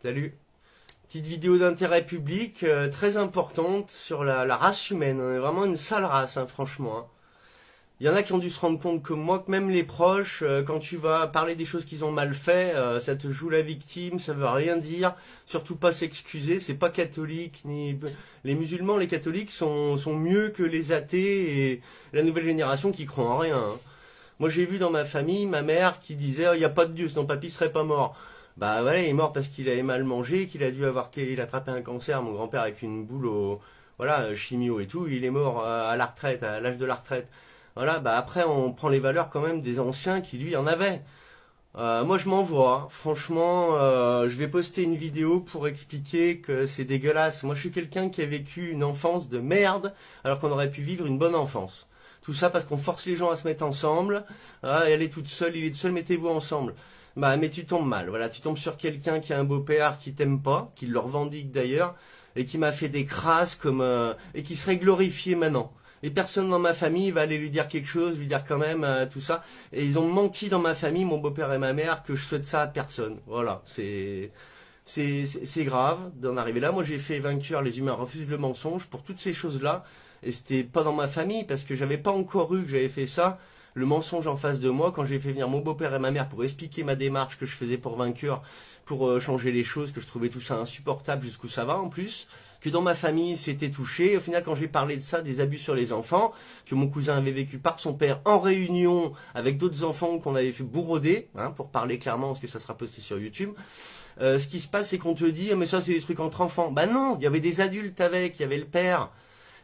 Salut. Petite vidéo d'intérêt public très importante sur la race humaine. On est vraiment une sale race, hein, franchement. Hein. Il y en a qui ont dû se rendre compte comme moi que même les proches, quand tu vas parler des choses qu'ils ont mal fait, ça te joue la victime, ça veut rien dire. Surtout pas s'excuser, c'est pas catholique ni les musulmans, les catholiques sont mieux que les athées et la nouvelle génération qui croit en rien. Hein. Moi j'ai vu dans ma famille ma mère qui disait il n'y a pas de Dieu, sinon papy serait pas mort. Bah voilà, il est mort parce qu'il avait mal mangé, qu'il a dû avoir il a attrapé un cancer, mon grand-père avec une boule au voilà, chimio et tout, il est mort à la retraite, à l'âge de la retraite. Voilà, bah après on prend les valeurs quand même des anciens qui lui en avaient. Moi je m'envoie, hein. Franchement, je vais poster une vidéo pour expliquer que c'est dégueulasse. Moi je suis quelqu'un qui a vécu une enfance de merde alors qu'on aurait pu vivre une bonne enfance. Tout ça parce qu'on force les gens à se mettre ensemble. Ah, elle est toute seule, il est tout seul, mettez-vous ensemble. Bah, mais tu tombes mal. Voilà, tu tombes sur quelqu'un qui a un beau-père qui t'aime pas, qui le revendique d'ailleurs, et qui m'a fait des crasses comme et qui serait glorifié maintenant. Et personne dans ma famille va aller lui dire quelque chose, lui dire quand même tout ça. Et ils ont menti dans ma famille, mon beau-père et ma mère, que je souhaite ça à personne. Voilà, c'est grave d'en arriver là. Moi, j'ai fait vainqueur, les humains refusent le mensonge pour toutes ces choses-là. Et c'était pas dans ma famille parce que j'avais pas encore eu que j'avais fait ça. Le mensonge en face de moi quand j'ai fait venir mon beau-père et ma mère pour expliquer ma démarche que je faisais pour vainqueur, pour changer les choses, que je trouvais tout ça insupportable jusqu'où ça va en plus, que dans ma famille c'était touché. Au final, quand j'ai parlé de ça, des abus sur les enfants, que mon cousin avait vécu par son père en réunion avec d'autres enfants qu'on avait fait bourroder, hein, pour parler clairement parce que ça sera posté sur YouTube. Ce qui se passe, c'est qu'on te dit, mais ça c'est des trucs entre enfants. Bah non, il y avait des adultes avec, il y avait le père.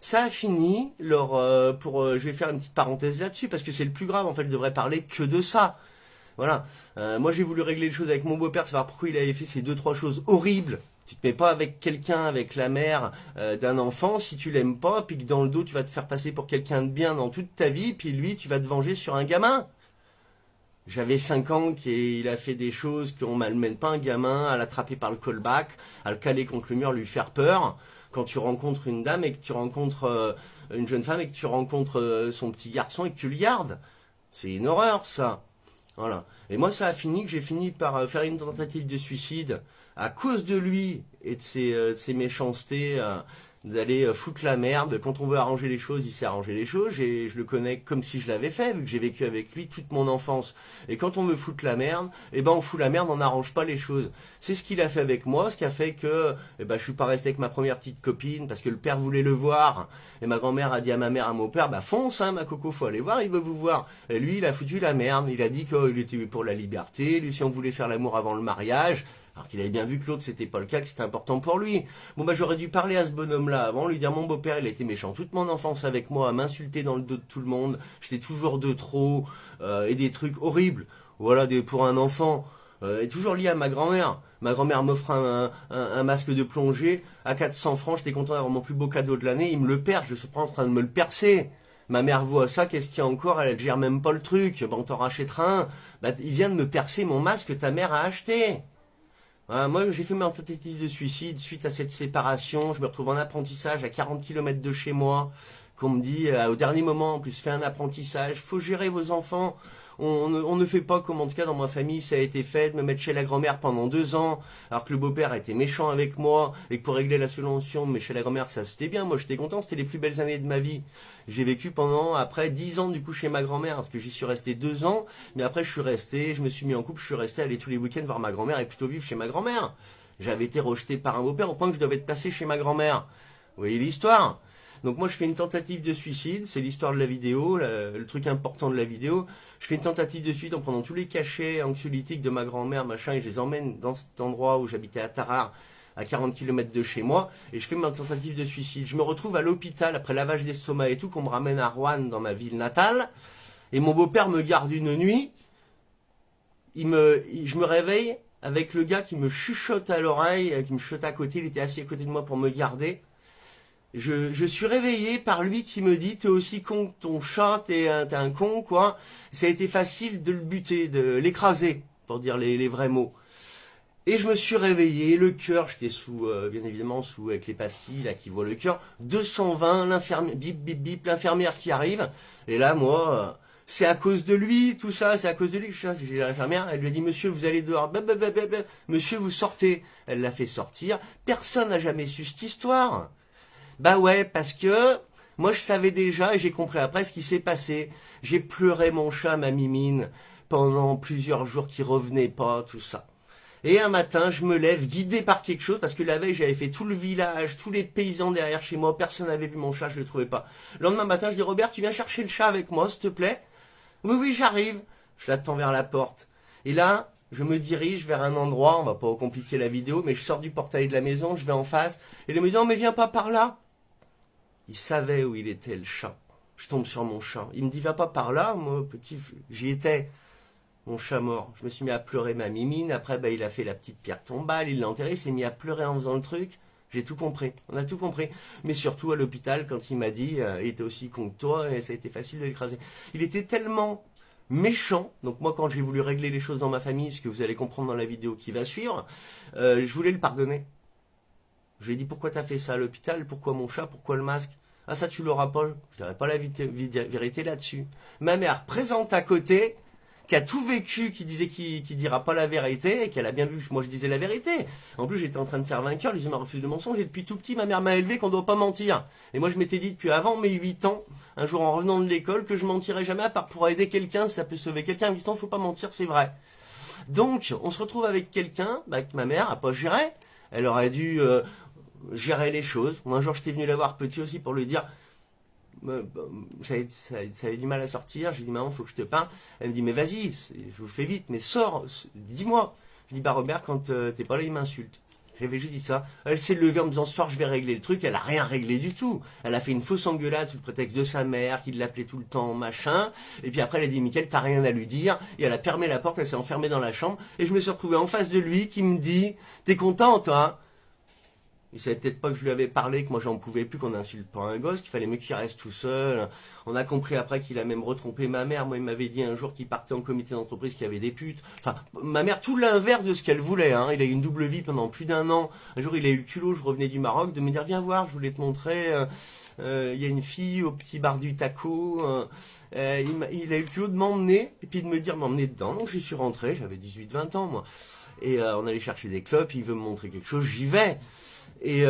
Ça a fini, je vais faire une petite parenthèse là-dessus, parce que c'est le plus grave, en fait, je devrais parler que de ça. Voilà. Moi, j'ai voulu régler les choses avec mon beau-père, savoir pourquoi il avait fait ces deux, trois choses horribles. Tu te mets pas avec quelqu'un, avec la mère d'un enfant, si tu l'aimes pas, puis que dans le dos, tu vas te faire passer pour quelqu'un de bien dans toute ta vie, puis lui, tu vas te venger sur un gamin. J'avais 5 ans, il a fait des choses qu'on malmène pas un gamin, à l'attraper par le callback, à le caler contre le mur, lui faire peur. Quand tu rencontres une dame et que tu rencontres une jeune femme et que tu rencontres son petit garçon et que tu le gardes. C'est une horreur, ça. Voilà. Et moi, ça a fini que j'ai fini par faire une tentative de suicide à cause de lui et de ses méchancetés, d'aller foutre la merde. Quand on veut arranger les choses, il sait arranger les choses. Et je le connais comme si je l'avais fait, vu que j'ai vécu avec lui toute mon enfance. Et quand on veut foutre la merde, eh ben on fout la merde, on n'arrange pas les choses. C'est ce qu'il a fait avec moi, ce qui a fait que eh ben, je suis pas resté avec ma première petite copine, parce que le père voulait le voir. Et ma grand-mère a dit à ma mère, à mon père, bah fonce, hein, ma coco, faut aller voir, il veut vous voir. Et lui, il a foutu la merde. Il a dit qu'il était pour la liberté. Lui, si on voulait faire l'amour avant le mariage, alors qu'il avait bien vu que l'autre c'était pas le cas, que c'était important pour lui. Bon bah j'aurais dû parler à ce bonhomme-là avant, lui dire mon beau-père il a été méchant toute mon enfance avec moi, à m'insulter dans le dos de tout le monde, j'étais toujours de trop, et des trucs horribles, voilà, pour un enfant, et toujours lié à ma grand-mère. Ma grand-mère m'offre un masque de plongée à 400 francs, j'étais content d'avoir mon plus beau cadeau de l'année, il me le perd, je suis pas en train de me le percer. Ma mère voit ça, qu'est-ce qu'il y a encore? Elle gère même pas le truc. Bon, t'en rachèteras un. Bah, il vient de me percer mon masque que ta mère a acheté. Moi, j'ai fait ma tentative de suicide suite à cette séparation. Je me retrouve en apprentissage à 40 km de chez moi. Qu'on me dit au dernier moment, en plus, fais un apprentissage. Faut gérer vos enfants. On ne fait pas comme en tout cas dans ma famille ça a été fait, de me mettre chez la grand-mère pendant 2 ans, alors que le beau-père était méchant avec moi, et que pour régler la solution de me mettre chez la grand-mère, ça c'était bien, moi j'étais content, c'était les plus belles années de ma vie. J'ai vécu pendant, après 10 ans du coup chez ma grand-mère, parce que j'y suis resté 2 ans, mais après je suis resté, je me suis mis en couple, je suis resté aller tous les week-ends voir ma grand-mère et plutôt vivre chez ma grand-mère. J'avais été rejeté par un beau-père au point que je devais être placé chez ma grand-mère. Vous voyez l'histoire? Donc moi je fais une tentative de suicide, c'est l'histoire de la vidéo, le truc important de la vidéo. Je fais une tentative de suicide en prenant tous les cachets anxiolytiques de ma grand-mère, machin, et je les emmène dans cet endroit où j'habitais à Tarare, à 40 km de chez moi, et je fais ma tentative de suicide. Je me retrouve à l'hôpital après lavage d'estomac et tout, qu'on me ramène à Roanne dans ma ville natale, et mon beau-père me garde une nuit, je me réveille avec le gars qui me chuchote à l'oreille, qui me chuchote à côté, il était assis à côté de moi pour me garder. Je suis réveillé par lui qui me dit t'es aussi con que ton chat, t'es un con quoi. Ça a été facile de le buter, de l'écraser, pour dire les vrais mots. Et je me suis réveillé, le cœur, j'étais sous, bien évidemment, avec les pastilles là qui voient le cœur, 220, l'infirmière, bip bip bip, l'infirmière qui arrive. Et là moi, c'est à cause de lui, tout ça, c'est à cause de lui. J'ai l'infirmière, elle lui a dit, monsieur, vous allez dehors. Monsieur, vous sortez. Elle l'a fait sortir. Personne n'a jamais su cette histoire. Bah ouais, parce que moi je savais déjà et j'ai compris après ce qui s'est passé. J'ai pleuré mon chat, ma Mimine, pendant plusieurs jours qui revenait pas, tout ça. Et un matin, je me lève guidé par quelque chose, parce que la veille, j'avais fait tout le village, tous les paysans derrière chez moi, personne n'avait vu mon chat, je le trouvais pas. Le lendemain matin, je dis, Robert, tu viens chercher le chat avec moi, s'il te plaît? Oui, oui, j'arrive. Je l'attends vers la porte. Et là, je me dirige vers un endroit, on va pas compliquer la vidéo, mais je sors du portail de la maison, je vais en face, et il me dit, non, mais viens pas par là. Il savait où il était, le chat. Je tombe sur mon chat. Il me dit, va pas par là, moi, petit, j'y étais. Mon chat mort. Je me suis mis à pleurer ma Mimine. Après, bah, il a fait la petite pierre tombale, il l'a enterré, il s'est mis à pleurer en faisant le truc. J'ai tout compris. On a tout compris. Mais surtout à l'hôpital, quand il m'a dit, il était aussi con que toi et ça a été facile de l'écraser. Il était tellement méchant. Donc moi, quand j'ai voulu régler les choses dans ma famille, ce que vous allez comprendre dans la vidéo qui va suivre, je voulais le pardonner. Je lui ai dit, pourquoi t'as fait ça à l'hôpital? Pourquoi mon chat? Pourquoi le masque? Ah, ça, tu l'auras pas. Je dirais pas la vérité là-dessus. Ma mère présente à côté, qui a tout vécu, qui disait qu'il dira pas la vérité, et qu'elle a bien vu que moi je disais la vérité. En plus, j'étais en train de faire vainqueur, les humains refusent de mensonge, et depuis tout petit, ma mère m'a élevé qu'on doit pas mentir. Et moi, je m'étais dit depuis avant mes 8 ans, un jour en revenant de l'école, que je mentirais jamais, à part pour aider quelqu'un, si ça peut sauver quelqu'un. À 8 ans, faut pas mentir, c'est vrai. Donc, on se retrouve avec quelqu'un, bah, que ma mère a pas géré. Elle aurait dû gérer les choses. Moi, un jour, j'étais venu la voir petit aussi pour lui dire, ça avait du mal à sortir. J'ai dit, maman, faut que je te parle. Elle me dit, mais vas-y, je vous fais vite, mais sors, dis-moi. Je dis, bah Robert, quand t'es pas là, il m'insulte. J'avais juste dit ça. Elle s'est levée en me disant, ce soir, je vais régler le truc. Elle a rien réglé du tout. Elle a fait une fausse engueulade sous le prétexte de sa mère, qui l'appelait tout le temps, machin. Et puis après, elle a dit, Mickaël, t'as rien à lui dire. Et elle a fermé la porte, elle s'est enfermée dans la chambre. Et je me suis retrouvé en face de lui, qui me dit, t'es content, toi? Il savait peut-être pas que je lui avais parlé, que moi j'en pouvais plus, qu'on insulte pas un gosse, qu'il fallait mieux qu'il reste tout seul. On a compris après qu'il a même retrompé ma mère. Moi, il m'avait dit un jour qu'il partait en comité d'entreprise, qu'il y avait des putes. Enfin, ma mère, tout l'inverse de ce qu'elle voulait. Hein. Il a eu une double vie pendant plus d'1 an. Un jour, il a eu le culot, je revenais du Maroc, de me dire, viens voir, je voulais te montrer. Il y a une fille au petit bar du taco. Il a eu le culot de m'emmener, et puis de me dire, m'emmener dedans. Donc, j'y suis rentré, j'avais 18-20 ans, moi. Et on allait chercher des clopes, il veut me montrer quelque chose, j'y vais. Et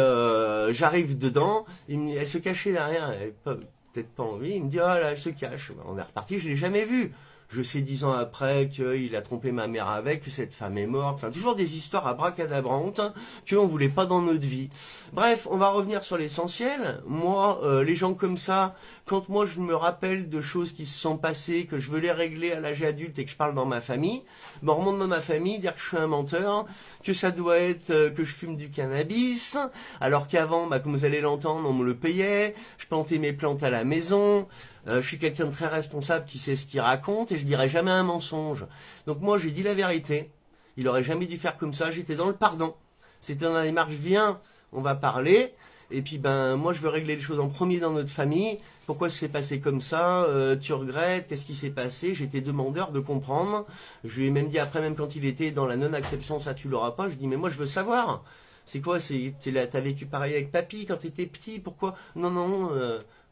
j'arrive dedans, elle se cachait derrière, elle avait peut-être pas envie, il me dit, ah là, elle se cache. On est reparti, je l'ai jamais vue. Je sais 10 ans après qu'il a trompé ma mère avec, que cette femme est morte. Enfin, toujours des histoires abracadabrantes qu'on voulait pas dans notre vie. Bref, on va revenir sur l'essentiel. Moi, les gens comme ça, quand moi je me rappelle de choses qui se sont passées, que je veux les régler à l'âge adulte et que je parle dans ma famille, on remonte dans ma famille, dire que je suis un menteur, que ça doit être que je fume du cannabis, alors qu'avant, bah, comme vous allez l'entendre, on me le payait, je plantais mes plantes à la maison. Je suis quelqu'un de très responsable qui sait ce qu'il raconte et je dirai jamais un mensonge. Donc moi j'ai dit la vérité. Il aurait jamais dû faire comme ça. J'étais dans le pardon. C'était dans la démarche, viens, on va parler. Et puis ben moi je veux régler les choses en premier dans notre famille. Pourquoi ça s'est passé comme ça? Tu regrettes? Qu'est-ce qui s'est passé? J'étais demandeur de comprendre. Je lui ai même dit après, même quand il était dans la non-acception, ça tu l'auras pas. Je dis mais moi je veux savoir. C'est quoi? T'as vécu pareil avec papy quand t'étais petit? Pourquoi? Non non.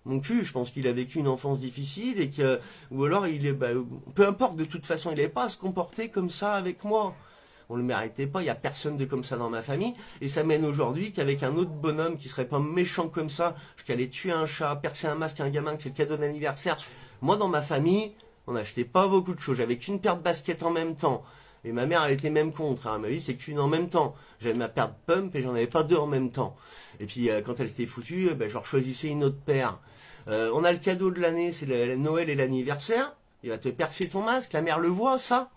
Mon cul, je pense qu'il a vécu une enfance difficile et que, ou alors il est, bah, peu importe, de toute façon, il n'avait pas à se comporter comme ça avec moi. On le méritait pas, il y a personne de comme ça dans ma famille, et ça mène aujourd'hui qu'avec un autre bonhomme qui serait pas méchant comme ça, qui allait tuer un chat, percer un masque à un gamin, que c'est le cadeau d'anniversaire. Moi, dans ma famille, on n'achetait pas beaucoup de choses, j'avais qu'une paire de baskets en même temps. Et ma mère, elle était même contre. Hein. Ma vie, c'est qu'une en même temps. J'avais ma paire de pump et j'en avais pas deux en même temps. Et puis, quand elle s'était foutue, je leur choisissais une autre paire. On a le cadeau de l'année, c'est le Noël et l'anniversaire. Il va te percer ton masque. La mère le voit, ça.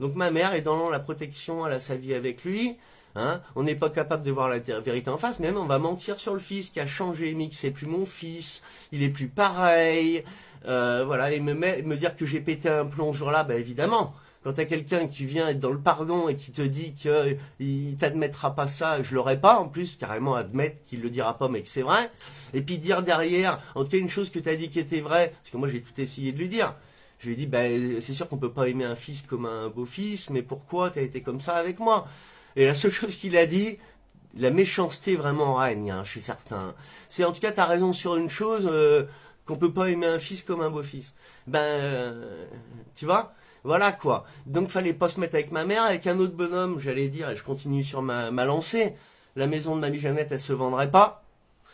Donc, ma mère est dans la protection, elle a sa vie avec lui. Hein. On n'est pas capable de voir la vérité en face. Même, on va mentir sur le fils qui a changé. Mick, c'est plus mon fils. Il est plus pareil. Voilà. Et me dire que j'ai pété un plomb ce jour-là, évidemment. Quand t'as quelqu'un qui vient être dans le pardon et qui te dit qu'il t'admettra pas ça, je l'aurais pas, en plus, carrément admettre qu'il le dira pas, mais que c'est vrai. Et puis dire derrière, en tout cas une chose que t'as dit qui était vraie, parce que moi j'ai tout essayé de lui dire. Je lui ai dit, c'est sûr qu'on peut pas aimer un fils comme un beau-fils, mais pourquoi t'as été comme ça avec moi? Et la seule chose qu'il a dit, la méchanceté vraiment règne, hein, chez certains. C'est en tout cas t'as raison sur une chose, qu'on peut pas aimer un fils comme un beau-fils. Tu vois, voilà quoi. Donc fallait pas se mettre avec ma mère, avec un autre bonhomme, j'allais dire, et je continue sur ma lancée. La maison de Mamie Jeannette, elle se vendrait pas.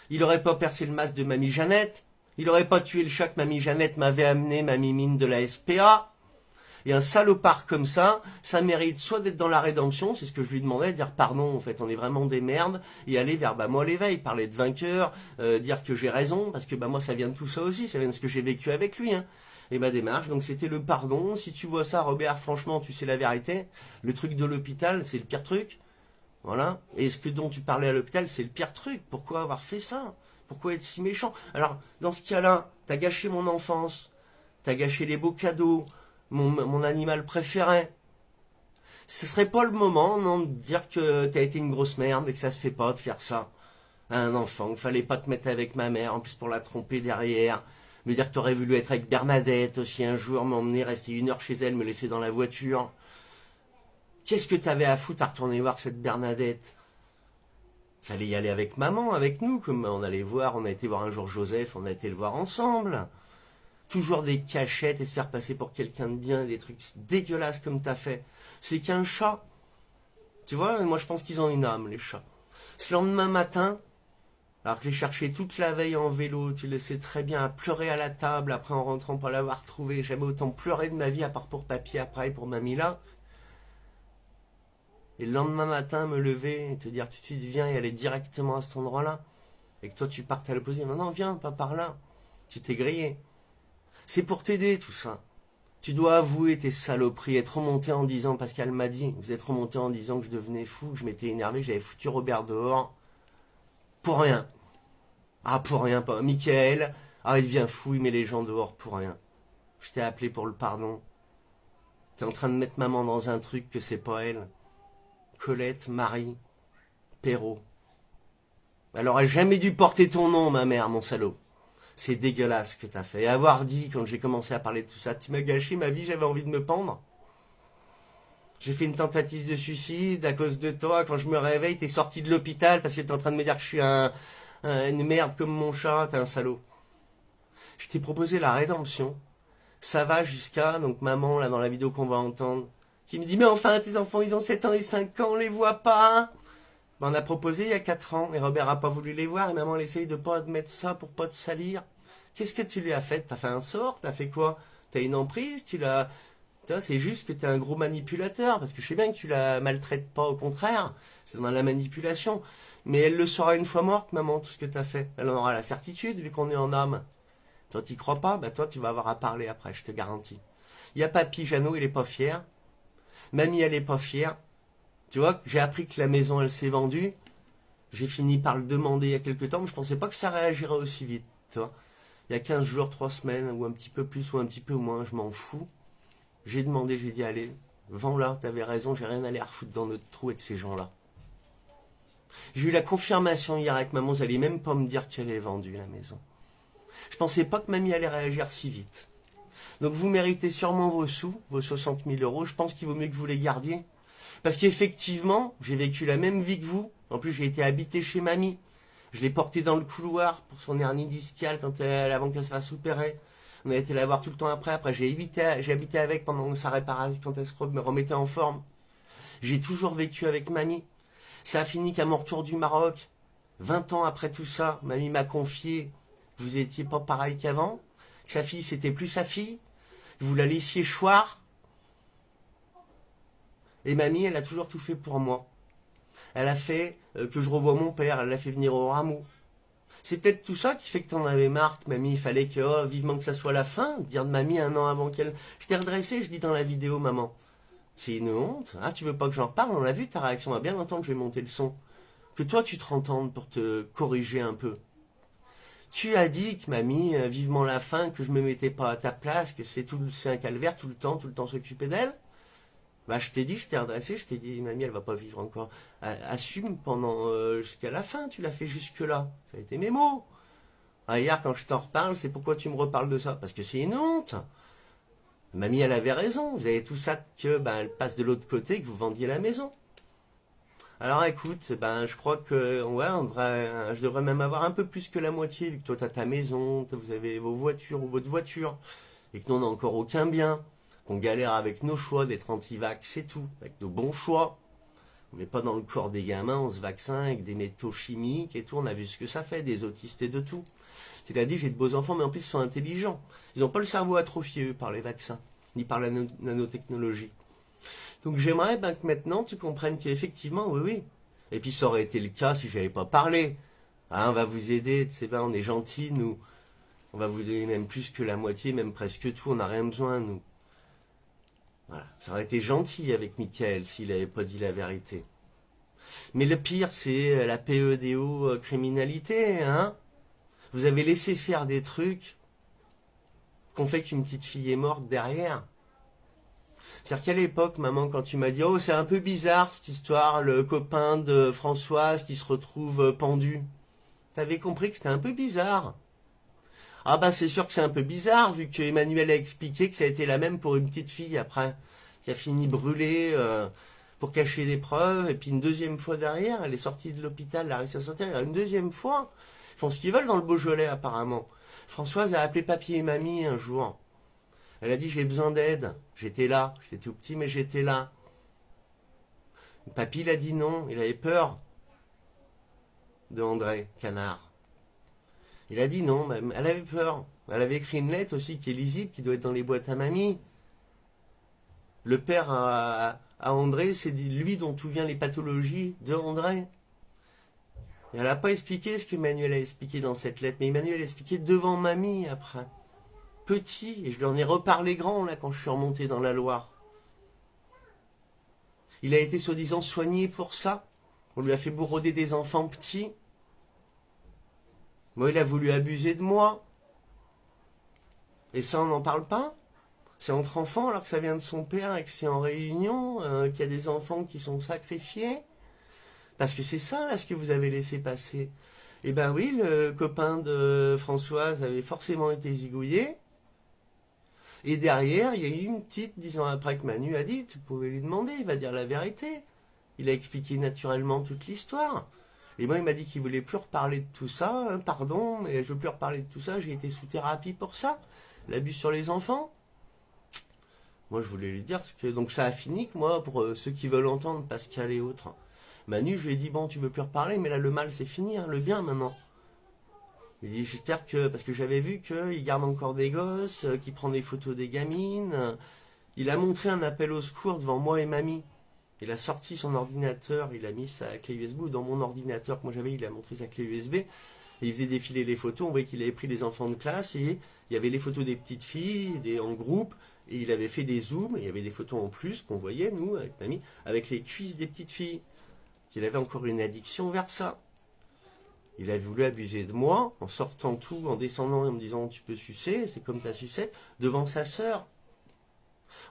Il aurait pas percé le masque de Mamie Jeannette. Il aurait pas tué le chat que Mamie Jeannette m'avait amené, Mamie Mine de la SPA. Et un salopard comme ça mérite soit d'être dans la rédemption, c'est ce que je lui demandais, dire pardon, en fait, on est vraiment des merdes, et aller vers, moi, l'éveil, parler de vainqueur, dire que j'ai raison, parce que, moi, ça vient de tout ça aussi, ça vient de ce que j'ai vécu avec lui, hein. Et ma démarche, donc c'était le pardon. Si tu vois ça, Robert, franchement, tu sais la vérité. Le truc de l'hôpital, c'est le pire truc. Voilà. Et ce dont tu parlais à l'hôpital, c'est le pire truc. Pourquoi avoir fait ça? Pourquoi être si méchant? Alors, dans ce cas-là, t'as gâché mon enfance, t'as gâché les beaux cadeaux, mon animal préféré. Ce serait pas le moment, non, de dire que t'as été une grosse merde et que ça se fait pas de faire ça à un enfant, qu'il fallait pas te mettre avec ma mère, en plus pour la tromper derrière. Me dire que t'aurais voulu être avec Bernadette aussi un jour, m'emmener, rester 1 heure chez elle, me laisser dans la voiture. Qu'est-ce que t'avais à foutre à retourner voir cette Bernadette? Fallait y aller avec maman, avec nous, comme on allait voir, on a été voir un jour Joseph, on a été le voir ensemble. Toujours des cachettes et se faire passer pour quelqu'un de bien, des trucs dégueulasses comme t'as fait. C'est qu'un chat. Tu vois, moi je pense qu'ils ont une âme, les chats. Ce lendemain matin, alors que j'ai cherché toute la veille en vélo, tu le sais très bien, à pleurer à la table, après en rentrant pas l'avoir trouvé, jamais autant pleuré de ma vie, à part pour papier, après et pour mamie là. Et le lendemain matin, me lever et te dire tout de suite, viens et aller directement à cet endroit-là. Et que toi tu partes à l'opposé. Non, non, viens, pas par là. Tu t'es grillé. C'est pour t'aider tout ça. Tu dois avouer tes saloperies, être remonté en disant, parce qu'elle m'a dit, vous êtes remonté en disant que je devenais fou, que je m'étais énervé, que j'avais foutu Robert dehors. Pour rien. Ah, pour rien, pas. Michael, ah, il devient fou, il met les gens dehors pour rien. Je t'ai appelé pour le pardon. T'es en train de mettre maman dans un truc que c'est pas elle. Colette, Marie, Perrault. Elle aurait jamais dû porter ton nom, ma mère, mon salaud. C'est dégueulasse ce que t'as fait. Et avoir dit, quand j'ai commencé à parler de tout ça, tu m'as gâché ma vie, j'avais envie de me pendre. J'ai fait une tentative de suicide à cause de toi. Quand je me réveille, t'es sorti de l'hôpital parce que t'es en train de me dire que je suis une merde comme mon chat, t'es un salaud. Je t'ai proposé la rédemption. Ça va jusqu'à, donc maman, là dans la vidéo qu'on va entendre, qui me dit, mais enfin, tes enfants, ils ont 7 ans et 5 ans, on les voit pas. On a proposé il y a 4 ans, et Robert a pas voulu les voir, et maman elle essaye de pas admettre ça pour pas te salir. Qu'est-ce que tu lui as fait? T'as fait un sort? T'as fait quoi? T'as une emprise? Tu l'as... C'est juste que t'es un gros manipulateur, parce que je sais bien que tu la maltraites pas, au contraire. C'est dans la manipulation. Mais elle le saura une fois morte, maman, tout ce que t'as fait. Elle en aura la certitude, vu qu'on est en âme. Toi, t'y crois pas? Toi, tu vas avoir à parler après, je te garantis. Il y a papy, Jeannot, il est pas fier. Mamie, elle est pas fière. Tu vois, j'ai appris que la maison, elle s'est vendue. J'ai fini par le demander il y a quelques temps, mais je pensais pas que ça réagirait aussi vite. Tu vois, il y a 15 jours, 3 semaines, ou un petit peu plus, ou un petit peu moins, je m'en fous. J'ai demandé, j'ai dit, allez, vends-la, t'avais raison, j'ai rien à aller refoutre dans notre trou avec ces gens-là. J'ai eu la confirmation hier avec maman, vous allez même pas me dire qu'elle est vendue, la maison. Je pensais pas que mamie allait réagir si vite. Donc vous méritez sûrement vos sous, vos 60 000 euros, je pense qu'il vaut mieux que vous les gardiez. Parce qu'effectivement, j'ai vécu la même vie que vous. En plus, j'ai été habité chez mamie. Je l'ai porté dans le couloir pour son hernie discale avant qu'elle se fasse opérer. On a été la voir tout le temps après. Après, j'ai habité avec pendant sa réparation, quand elle me remettait en forme. J'ai toujours vécu avec mamie. Ça a fini qu'à mon retour du Maroc, 20 ans après tout ça, mamie m'a confié que vous étiez pas pareil qu'avant, que sa fille, c'était plus sa fille, que vous la laissiez choir. Et mamie, elle a toujours tout fait pour moi. Elle a fait que je revoie mon père, elle l'a fait venir au rameau. C'est peut-être tout ça qui fait que t'en avais marre, que mamie, il fallait que, vivement que ça soit la fin, dire de mamie 1 an avant qu'elle... Je t'ai redressé, je dis dans la vidéo, maman. C'est une honte. Ah, tu veux pas que j'en reparle? On l'a vu, ta réaction a bien longtemps que je vais monter le son. Que toi, tu te rentendes pour te corriger un peu. Tu as dit que mamie, vivement la fin, que je me mettais pas à ta place, que c'est un calvaire tout le temps s'occuper d'elle. Je t'ai dit, je t'ai redressé, je t'ai dit, mamie, elle va pas vivre encore. Assume jusqu'à la fin, tu l'as fait jusque-là. Ça a été mes mots. Hier, quand je t'en reparle, c'est pourquoi tu me reparles de ça? Parce que c'est une honte. Mamie, elle avait raison. Vous avez tout ça elle passe de l'autre côté, que vous vendiez la maison. Alors écoute, ben je crois que ouais, je devrais même avoir un peu plus que la moitié, vu que toi t'as ta maison, vous avez vos voitures ou votre voiture, et que nous on n'a encore aucun bien, qu'on galère avec nos choix d'être anti-vax, c'est tout, avec nos bons choix. On met pas dans le corps des gamins, on se vaccine avec des métaux chimiques et tout, on a vu ce que ça fait, des autistes et de tout. Tu l'as dit, j'ai de beaux enfants, mais en plus ils sont intelligents. Ils n'ont pas le cerveau atrophié, eux, par les vaccins, ni par la nanotechnologie. Donc j'aimerais ben, que maintenant tu comprennes qu'effectivement, oui, oui. Et puis ça aurait été le cas si j'avais pas parlé. Hein, on va vous aider, tu sais, ben, on est gentils, nous. On va vous donner même plus que la moitié, même presque tout, on n'a rien besoin, nous. Voilà. Ça aurait été gentil avec Michael s'il n'avait pas dit la vérité. Mais le pire, c'est la PEDO criminalité, hein. Vous avez laissé faire des trucs qu'on fait qu'une petite fille est morte derrière. C'est-à-dire qu'à l'époque, maman, quand tu m'as dit « Oh, c'est un peu bizarre cette histoire, le copain de Françoise qui se retrouve pendu. » T'avais compris que c'était un peu bizarre. Ah bah c'est sûr que c'est un peu bizarre, vu que Emmanuel a expliqué que ça a été la même pour une petite fille après, qui a fini brûlée pour cacher des preuves, et puis une deuxième fois derrière, elle est sortie de l'hôpital, elle a réussi à sortir, une deuxième fois. Ils font ce qu'ils veulent dans le Beaujolais apparemment. Françoise a appelé papy et mamie un jour. Elle a dit j'ai besoin d'aide. J'étais là, j'étais tout petit mais j'étais là. Papy il a dit non, il avait peur de André Canard. Il a dit non, elle avait peur. Elle avait écrit une lettre aussi qui est lisible, qui doit être dans les boîtes à mamie. Le père à André, c'est lui dont tout vient les pathologies de André. Et elle n'a pas expliqué ce qu'Emmanuel a expliqué dans cette lettre, mais Emmanuel a expliqué devant mamie après. Petit, et je lui en ai reparlé grand là quand je suis remonté dans la Loire. Il a été soi-disant soigné pour ça. On lui a fait bourroder des enfants petits. Moi, il a voulu abuser de moi. Et ça, on n'en parle pas. C'est entre enfants alors que ça vient de son père et que c'est en réunion, qu'il y a des enfants qui sont sacrifiés. Parce que c'est ça là ce que vous avez laissé passer. Eh ben oui, le copain de Françoise avait forcément été zigouillé. Et derrière, il y a eu une petite, 10 ans après que Manu a dit, tu pouvais lui demander, il va dire la vérité. Il a expliqué naturellement toute l'histoire. Et moi, il m'a dit qu'il voulait plus reparler de tout ça. Hein, pardon, mais je veux plus reparler de tout ça. J'ai été sous thérapie pour ça. L'abus sur les enfants. Moi, je voulais lui dire que donc ça a fini que moi, pour ceux qui veulent entendre Pascal et autres. Manu, je lui ai dit bon, tu veux plus reparler, mais là le mal c'est fini, hein, le bien maintenant. Il dit j'espère que parce que j'avais vu qu'il garde encore des gosses, qu'il prend des photos des gamines. Il a montré un appel au secours devant moi et mamie. Il a sorti son ordinateur, il a mis sa clé USB dans mon ordinateur que moi j'avais, il a montré sa clé USB. Et il faisait défiler les photos, on voyait qu'il avait pris les enfants de classe et il y avait les photos des petites filles, en groupe, et il avait fait des zooms, et il y avait des photos en plus qu'on voyait, nous, avec mamie, avec les cuisses des petites filles. Qu'il avait encore une addiction vers ça. Il a voulu abuser de moi, en sortant tout, en descendant et en me disant tu peux sucer, c'est comme ta sucette, devant sa sœur.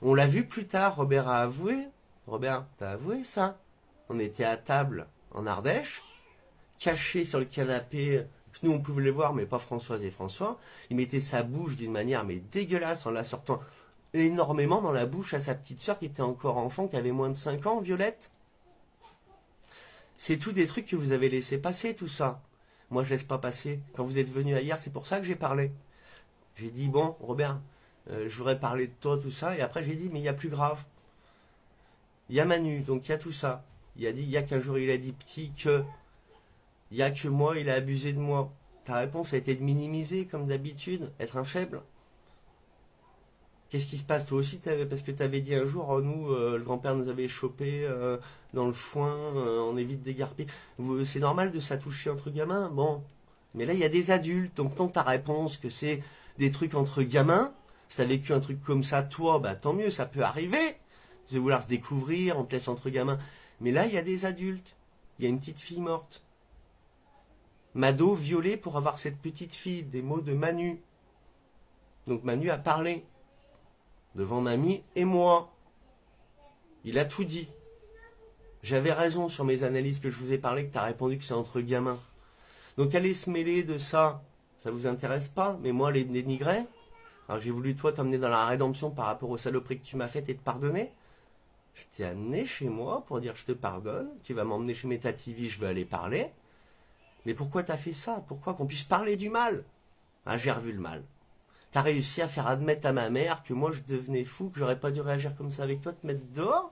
On l'a vu plus tard, Robert a avoué. Robert, t'as avoué ça? On était à table en Ardèche, cachés sur le canapé, que nous on pouvait les voir, mais pas Françoise et François. Il mettait sa bouche d'une manière mais dégueulasse en la sortant énormément dans la bouche à sa petite sœur qui était encore enfant, qui avait moins de 5 ans, Violette. C'est tout des trucs que vous avez laissé passer, tout ça. Moi, je laisse pas passer. Quand vous êtes venu hier, c'est pour ça que j'ai parlé. J'ai dit, bon, Robert, je voudrais parler de toi, tout ça. Et après, j'ai dit, mais il y a plus grave. Il y a Manu, donc il y a tout ça. Il y a qu'un jour, il a dit petit que... Il y a que moi, il a abusé de moi. Ta réponse a été de minimiser, comme d'habitude, être un faible. Qu'est-ce qui se passe toi aussi parce que tu avais dit un jour, oh, nous, le grand-père nous avait chopé dans le foin, on évite d'égarper. C'est normal de s'attoucher entre gamins, bon. Mais là, il y a des adultes, donc tant ta réponse que c'est des trucs entre gamins, si t'as vécu un truc comme ça, toi, bah tant mieux, ça peut arriver. De vouloir se découvrir, on te laisse entre gamins. Mais là, il y a des adultes. Il y a une petite fille morte. Mado violée pour avoir cette petite fille, des mots de Manu. Donc Manu a parlé. Devant mamie et moi. Il a tout dit. J'avais raison sur mes analyses que je vous ai parlé, que tu as répondu que c'est entre gamins. Donc aller se mêler de ça, ça vous intéresse pas, mais moi les dénigrer. Alors j'ai voulu toi t'emmener dans la rédemption par rapport aux saloperies que tu m'as faites et te pardonner. Je t'ai amené chez moi pour dire je te pardonne, tu vas m'emmener chez mes tativis, je veux aller parler. Mais pourquoi t'as fait ça? Pourquoi qu'on puisse parler du mal? Ah, j'ai revu le mal. T'as réussi à faire admettre à ma mère que moi je devenais fou, que j'aurais pas dû réagir comme ça avec toi, te mettre dehors,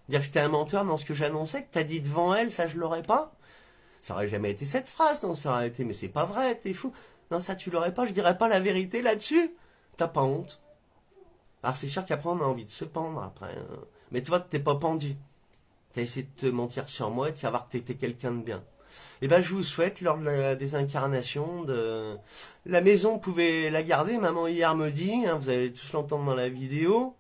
dire que j'étais un menteur dans ce que j'annonçais, que t'as dit devant elle, ça je l'aurais pas. Ça aurait jamais été cette phrase, non, ça aurait été, mais c'est pas vrai, t'es fou. Non, ça tu l'aurais pas, je dirais pas la vérité là-dessus. T'as pas honte. Alors c'est sûr qu'après on a envie de se pendre après, hein. Mais toi t'es pas pendu. T'as essayé de te mentir sur moi et de savoir que t'étais quelqu'un de bien. Et ben je vous souhaite lors de la désincarnation de la maison, vous pouvez la garder. Maman hier me dit, hein, vous allez tous l'entendre dans la vidéo.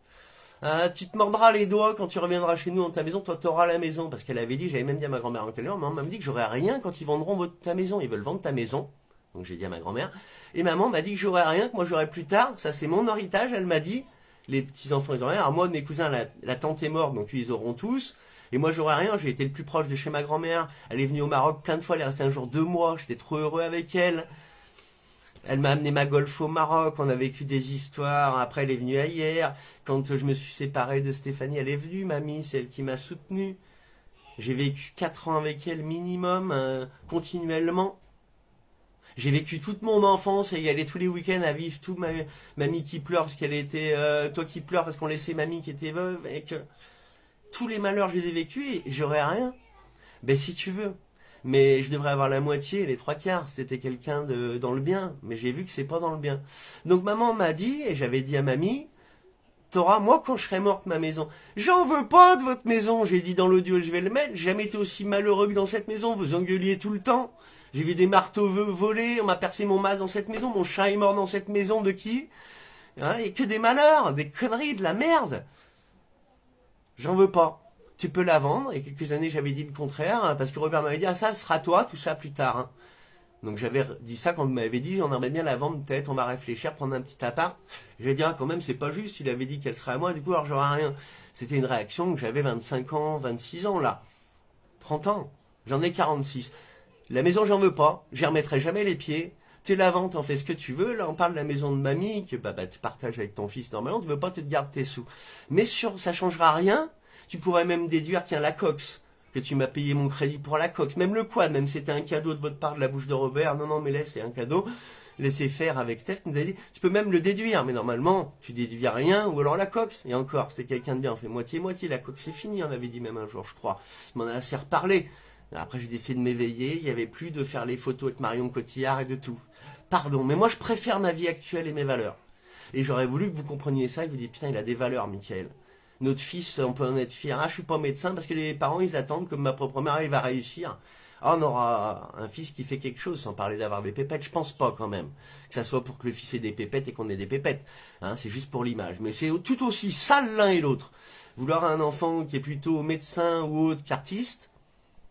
Tu te mordras les doigts quand tu reviendras chez nous dans ta maison, toi t'auras la maison. Parce qu'elle avait dit, j'avais même dit à ma grand-mère en quelle heure, maman m'a dit que j'aurais rien quand ils vendront ta maison. Ils veulent vendre ta maison. Donc j'ai dit à ma grand-mère. Et maman m'a dit que j'aurais rien, que moi j'aurais plus tard. Ça c'est mon héritage, elle m'a dit. Les petits-enfants ils auront rien. Alors moi, mes cousins, la tante est morte, donc ils auront tous. Et moi j'aurais rien, j'ai été le plus proche de chez ma grand-mère. Elle est venue au Maroc plein de fois, elle est restée un jour 2 mois, j'étais trop heureux avec elle. Elle m'a amené ma Golf au Maroc, on a vécu des histoires. Après, elle est venue hier. Quand je me suis séparé de Stéphanie, elle est venue, mamie, c'est elle qui m'a soutenu. J'ai vécu 4 ans avec elle minimum, continuellement. J'ai vécu toute mon enfance et y aller tous les week-ends à vivre tout mamie qui pleure parce qu'elle était... toi qui pleures parce qu'on laissait mamie qui était veuve et que... Tous les malheurs, je les ai vécus et j'aurais rien. Ben si tu veux. Mais je devrais avoir la moitié, les 3 quarts. C'était quelqu'un de dans le bien. Mais j'ai vu que c'est pas dans le bien. Donc maman m'a dit, et j'avais dit à mamie, t'auras, moi quand je serai morte, ma maison. J'en veux pas de votre maison, j'ai dit dans l'audio, je vais le mettre. J'ai jamais été aussi malheureux que dans cette maison. Vous engueuliez tout le temps. J'ai vu des marteaux volés, on m'a percé mon masque dans cette maison, mon chat est mort dans cette maison, de qui? Hein, et que des malheurs, des conneries, de la merde. J'en veux pas. Tu peux la vendre. Et quelques années, j'avais dit le contraire, hein, parce que Robert m'avait dit, ah ça sera toi, tout ça plus tard, hein. Donc j'avais dit ça quand il m'avait dit, j'en aimerais bien la vendre, peut-être, on va réfléchir, prendre un petit appart. J'ai dit, ah quand même, c'est pas juste, il avait dit qu'elle serait à moi, du coup, alors j'aurais rien. C'était une réaction que j'avais 25 ans, 26 ans, là. 30 ans. J'en ai 46. La maison, j'en veux pas. J'y remettrai jamais les pieds. T'es la vente, t'en fais ce que tu veux. Là, on parle de la maison de mamie, que tu partages avec ton fils normalement, tu veux pas, tu te gardes tes sous. Mais ça changera rien. Tu pourrais même déduire, tiens, la Cox, que tu m'as payé mon crédit pour la Cox. Même le quad, même si c'était un cadeau de votre part de la bouche de Robert. Non, non, mais laisse, c'est un cadeau. Laissez faire avec Steph. Nous a dit, tu peux même le déduire. Mais normalement, tu déduis rien. Ou alors la Cox. Et encore, c'était quelqu'un de bien. On fait moitié-moitié. La Cox, c'est fini. On avait dit même un jour, je crois. Il m'en a assez reparlé. Après, j'ai décidé de m'éveiller. Il n'y avait plus de faire les photos avec Marion Cotillard et de tout. Pardon, mais moi, je préfère ma vie actuelle et mes valeurs. Et j'aurais voulu que vous compreniez ça et que vous dites, putain, il a des valeurs, Michael. Notre fils, on peut en être fier. Ah, je suis pas médecin parce que les parents, ils attendent que ma propre mère, il va réussir. Ah, on aura un fils qui fait quelque chose, sans parler d'avoir des pépettes. Je pense pas, quand même. Que ça soit pour que le fils ait des pépettes et qu'on ait des pépettes. Hein, c'est juste pour l'image. Mais c'est tout aussi sale l'un et l'autre. Vouloir un enfant qui est plutôt médecin ou autre qu'artiste,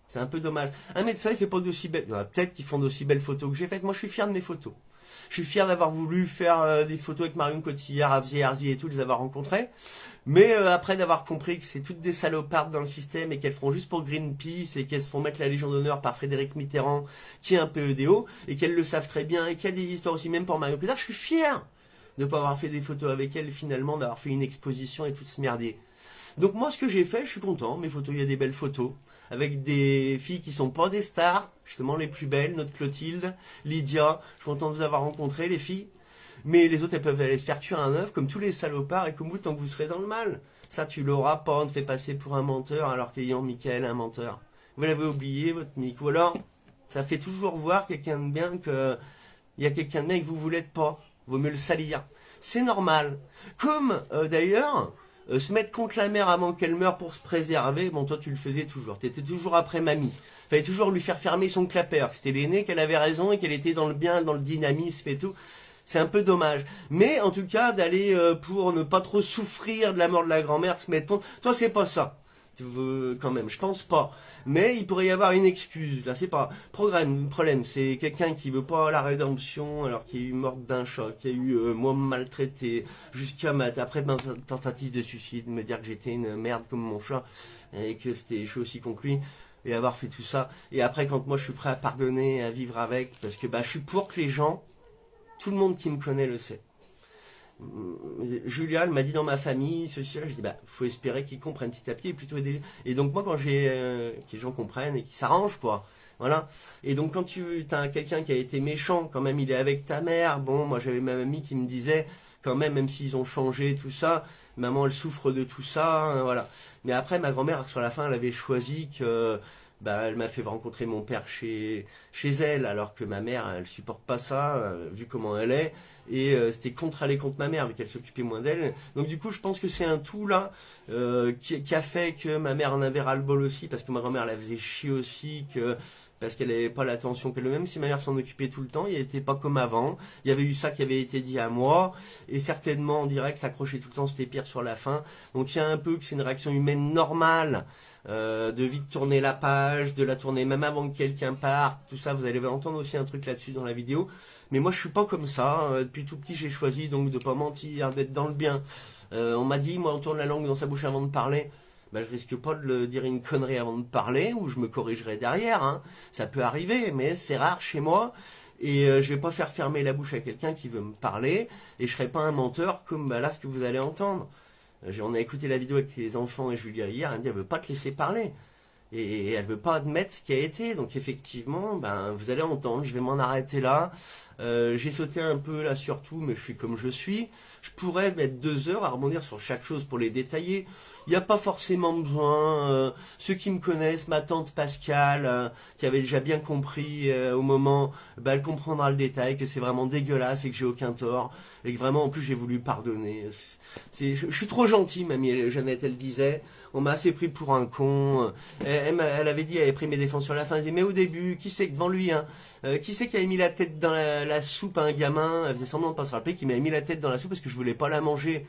c'est un peu dommage. Un médecin, il fait pas d'aussi belles... Peut-être qu'ils font d'aussi belles photos que j'ai faites. Moi, je suis fier de mes photos. Je suis fier d'avoir voulu faire des photos avec Marion Cotillard, Avzi, Arzi et tout, de les avoir rencontrés. Mais après d'avoir compris que c'est toutes des salopardes dans le système et qu'elles feront juste pour Greenpeace et qu'elles se font mettre la Légion d'honneur par Frédéric Mitterrand, qui est un PEDO, et qu'elles le savent très bien, et qu'il y a des histoires aussi même pour Marion Cotillard, je suis fier de ne pas avoir fait des photos avec elle, finalement, d'avoir fait une exposition et tout ce merdier. Donc moi, ce que j'ai fait, je suis content. Mes photos, il y a des belles photos. Avec des filles qui sont pas des stars, justement les plus belles, notre Clotilde, Lydia. Je suis content de vous avoir rencontré, les filles. Mais les autres, elles peuvent aller se faire cuire un œuf, comme tous les salopards, et comme vous, tant que vous serez dans le mal. Ça, tu l'auras pas, on te fait passer pour un menteur, alors qu'ayant Michael un menteur. Vous l'avez oublié, votre Mick. Ou alors, ça fait toujours voir quelqu'un de bien que... Il y a quelqu'un de bien que vous voulez pas. Vaut mieux le salir. C'est normal. Comme, d'ailleurs... se mettre contre la mère avant qu'elle meure pour se préserver, bon toi tu le faisais toujours, t'étais toujours après mamie, fallait toujours lui faire fermer son clapper, que c'était l'aîné, qu'elle avait raison et qu'elle était dans le bien, dans le dynamisme et tout, c'est un peu dommage, mais en tout cas d'aller pour ne pas trop souffrir de la mort de la grand-mère, se mettre contre, toi c'est pas ça, quand même, je pense pas, mais il pourrait y avoir une excuse, là c'est pas, problème, c'est quelqu'un qui veut pas la rédemption, alors qu'il est mort d'un choc, qui a eu, moi maltraité, jusqu'à après ma tentative de suicide, me dire que j'étais une merde comme mon chat, et que c'était chaud aussi contre lui, et avoir fait tout ça, et après quand moi je suis prêt à pardonner, à vivre avec, parce que je suis pour que les gens, tout le monde qui me connaît le sait, Julia, elle m'a dit dans ma famille, ceci, là, j'ai dit, bah, faut espérer qu'ils comprennent petit à petit et plutôt aider. Et donc, moi, quand que les gens comprennent et qu'ils s'arrangent, quoi. Voilà. Et donc, quand tu as quelqu'un qui a été méchant, quand même, il est avec ta mère. Bon, moi, j'avais ma mamie qui me disait, quand même, même s'ils ont changé, tout ça, maman, elle souffre de tout ça, hein, voilà. Mais après, ma grand-mère, sur la fin, elle avait choisi que, bah, elle m'a fait rencontrer mon père chez elle, alors que ma mère, elle supporte pas ça, vu comment elle est. Et c'était aller contre ma mère, vu qu'elle s'occupait moins d'elle. Donc du coup, je pense que c'est un tout là qui a fait que ma mère en avait ras-le-bol aussi, parce que ma grand-mère la faisait chier aussi, parce qu'elle n'avait pas l'attention qu'elle, même si ma mère s'en occupait tout le temps, il n'était pas comme avant. Il y avait eu ça qui avait été dit à moi, et certainement on dirait que s'accrocher tout le temps c'était pire sur la fin. Donc il y a un peu que c'est une réaction humaine normale, de vite tourner la page, de la tourner même avant que quelqu'un parte, tout ça. Vous allez entendre aussi un truc là-dessus dans la vidéo. Mais moi je suis pas comme ça. Depuis tout petit j'ai choisi donc de pas mentir, d'être dans le bien. On m'a dit, moi on tourne la langue dans sa bouche avant de parler. Bah, je risque pas de le dire une connerie avant de parler, ou je me corrigerai derrière, hein. Ça peut arriver, mais c'est rare chez moi. Et je vais pas faire fermer la bouche à quelqu'un qui veut me parler, et je serai pas un menteur comme bah, là ce que vous allez entendre. On a écouté la vidéo avec les enfants et Julia hier, elle me dit elle veut pas te laisser parler. Et elle veut pas admettre ce qui a été. Donc effectivement, ben, vous allez entendre, je vais m'en arrêter là. J'ai sauté un peu là surtout, mais je suis comme je suis. Je pourrais mettre 2 heures à rebondir sur chaque chose pour les détailler. Il n'y a pas forcément besoin. Ceux qui me connaissent, ma tante Pascale, qui avait déjà bien compris au moment, ben, elle comprendra le détail, que c'est vraiment dégueulasse et que j'ai aucun tort. Et que vraiment, en plus, j'ai voulu pardonner. Je suis trop gentil, mamie Jeannette, elle disait. On m'a assez pris pour un con. Elle avait dit, elle avait pris mes défenses sur la fin. Elle dit, mais au début, qui c'est que devant lui, hein, qui c'est qui avait mis la tête dans la soupe à un gamin? Elle faisait semblant de pas se rappeler qu'il m'avait mis la tête dans la soupe parce que je voulais pas la manger.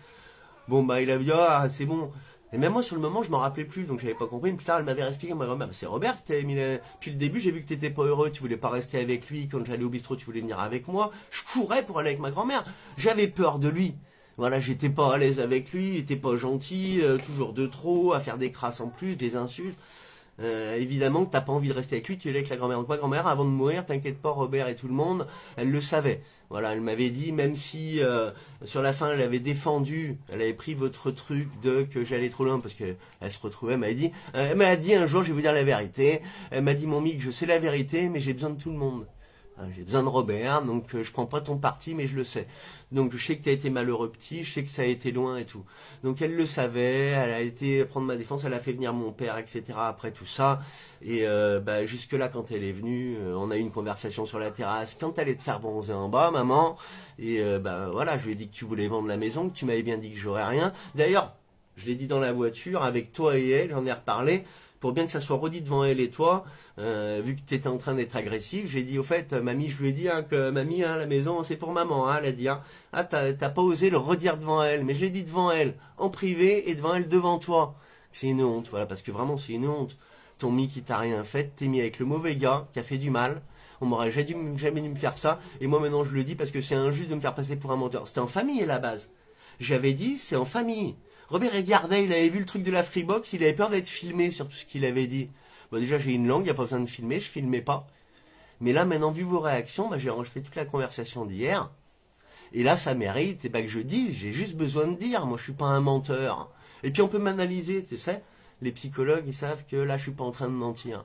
Bon, bah, il a dit, ah, c'est bon. Et même moi, sur le moment, je m'en rappelais plus, donc j'avais pas compris. Mais plus tard, elle m'avait expliqué, ma grand-mère, bah, c'est Robert qui t'avait mis la... Puis le début, j'ai vu que t'étais pas heureux, tu voulais pas rester avec lui. Quand j'allais au bistrot, tu voulais venir avec moi. Je courais pour aller avec ma grand-mère. J'avais peur de lui. Voilà, j'étais pas à l'aise avec lui, il était pas gentil, toujours de trop, à faire des crasses en plus, des insultes. Évidemment que t'as pas envie de rester avec lui, tu es avec la grand-mère. Donc ma grand-mère, avant de mourir, t'inquiète pas, Robert et tout le monde, elle le savait. Voilà, elle m'avait dit, même si sur la fin elle avait défendu, elle avait pris votre truc de que j'allais trop loin parce que elle se retrouvait, elle m'a dit un jour, je vais vous dire la vérité. Elle m'a dit, mon Mick, je sais la vérité, mais j'ai besoin de tout le monde. J'ai besoin de Robert, donc je prends pas ton parti, mais je le sais. Donc je sais que tu as été malheureux petit, je sais que ça a été loin et tout. Donc elle le savait, elle a été prendre ma défense, elle a fait venir mon père, etc. après tout ça. Et bah, jusque là, quand elle est venue, on a eu une conversation sur la terrasse. Quand elle allait te faire bronzer en bas, maman, et bah voilà, je lui ai dit que tu voulais vendre la maison, que tu m'avais bien dit que j'aurais rien. D'ailleurs, je l'ai dit dans la voiture avec toi et elle, j'en ai reparlé. Pour bien que ça soit redit devant elle et toi, vu que tu étais en train d'être agressif, j'ai dit au fait, mamie, je lui ai dit hein, que mamie, hein, la maison, c'est pour maman, hein, elle a dit. Hein. Ah, t'as pas osé le redire devant elle, mais je l'ai dit devant elle, en privé, et devant elle devant toi. C'est une honte, voilà, parce que vraiment, c'est une honte. Ton mi qui t'a rien fait, t'es mis avec le mauvais gars, qui a fait du mal. On m'aurait jamais dû me faire ça, et moi maintenant je le dis parce que c'est injuste de me faire passer pour un menteur. C'était en famille à la base. J'avais dit, c'est en famille. Robert regardait, il avait vu le truc de la Freebox, il avait peur d'être filmé sur tout ce qu'il avait dit. Bon, déjà, j'ai une langue, il n'y a pas besoin de filmer, je filmais pas. Mais là, maintenant, vu vos réactions, bah, j'ai enregistré toute la conversation d'hier. Et là, ça mérite, et bah, que je dise, j'ai juste besoin de dire, moi, je suis pas un menteur. Et puis, on peut m'analyser, tu sais. Les psychologues, ils savent que là, je suis pas en train de mentir.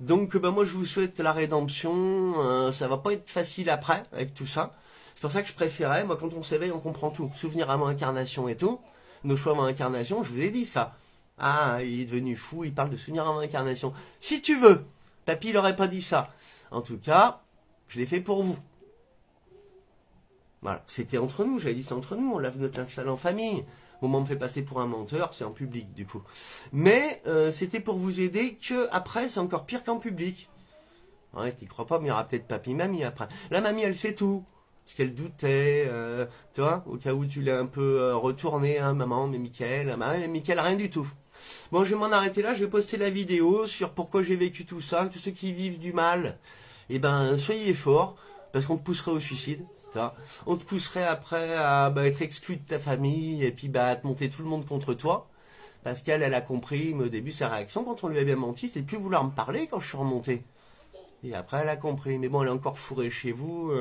Donc, bah, moi, je vous souhaite la rédemption. Ça va pas être facile après, avec tout ça. C'est pour ça que je préférais, moi, quand on s'éveille, on comprend tout. Souvenir avant incarnation et tout. Nos choix avant incarnation, je vous ai dit ça. Ah, il est devenu fou, il parle de souvenir avant incarnation. Si tu veux, papy, il aurait pas dit ça. En tout cas, je l'ai fait pour vous. Voilà, c'était entre nous, j'avais dit c'est entre nous, on lave notre linge sale en famille. Moment me fait passer pour un menteur, c'est en public du coup. Mais c'était pour vous aider que après c'est encore pire qu'en public. Ouais, t'y crois pas, mais il y aura peut-être papy, mamie après. La mamie, elle sait tout. Parce qu'elle doutait, tu vois, au cas où tu l'as un peu retourné, hein, maman, mais Mickaël, Mickaël, rien du tout. Bon, je vais m'en arrêter là, je vais poster la vidéo sur pourquoi j'ai vécu tout ça, tous ceux qui vivent du mal, eh ben, soyez forts, parce qu'on te pousserait au suicide, tu vois. On te pousserait après à être exclu de ta famille, et puis à te monter tout le monde contre toi, parce qu'elle, elle a compris, mais au début, sa réaction, quand on lui a bien menti, c'était de plus vouloir me parler quand je suis remonté. Et après, elle a compris. Mais bon, elle est encore fourrée chez vous.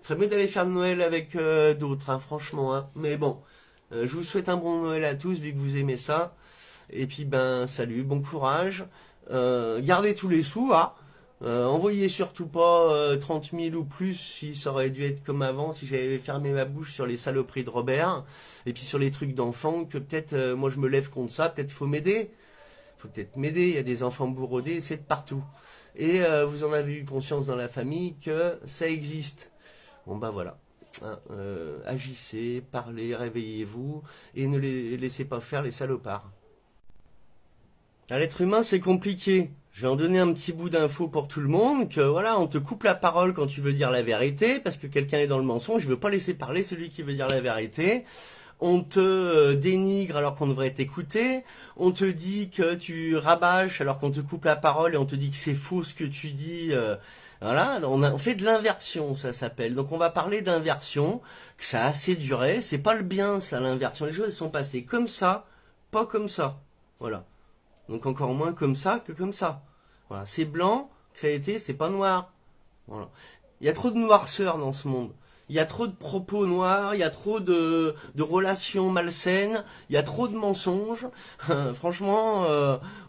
Ferait mieux d'aller faire Noël avec d'autres, hein, franchement. Hein. Mais bon, je vous souhaite un bon Noël à tous, vu que vous aimez ça. Et puis, ben, salut, bon courage. Gardez tous les sous, hein. Envoyez surtout pas 30 000 ou plus, si ça aurait dû être comme avant, si j'avais fermé ma bouche sur les saloperies de Robert, et puis sur les trucs d'enfants, que peut-être moi je me lève contre ça, peut-être faut m'aider. Faut peut-être m'aider, il y a des enfants bourrodés, c'est de partout. Et vous en avez eu conscience dans la famille que ça existe. Bon ben voilà. Hein, agissez, parlez, réveillez-vous, et ne les laissez pas faire les salopards. À l'être humain, c'est compliqué. Je vais en donner un petit bout d'info pour tout le monde, que voilà, on te coupe la parole quand tu veux dire la vérité, parce que quelqu'un est dans le mensonge, je veux pas laisser parler celui qui veut dire la vérité. On te dénigre alors qu'on devrait t'écouter. On te dit que tu rabâches alors qu'on te coupe la parole et on te dit que c'est faux ce que tu dis. Voilà, on fait de l'inversion, ça s'appelle. Donc on va parler d'inversion, que ça a assez duré. C'est pas le bien, ça, l'inversion. Les choses sont passées comme ça, pas comme ça. Voilà. Donc encore moins comme ça que comme ça. Voilà, c'est blanc, que ça a été, c'est pas noir. Voilà. Il y a trop de noirceur dans ce monde. Il y a trop de propos noirs, il y a trop de relations malsaines, il y a trop de mensonges. Franchement,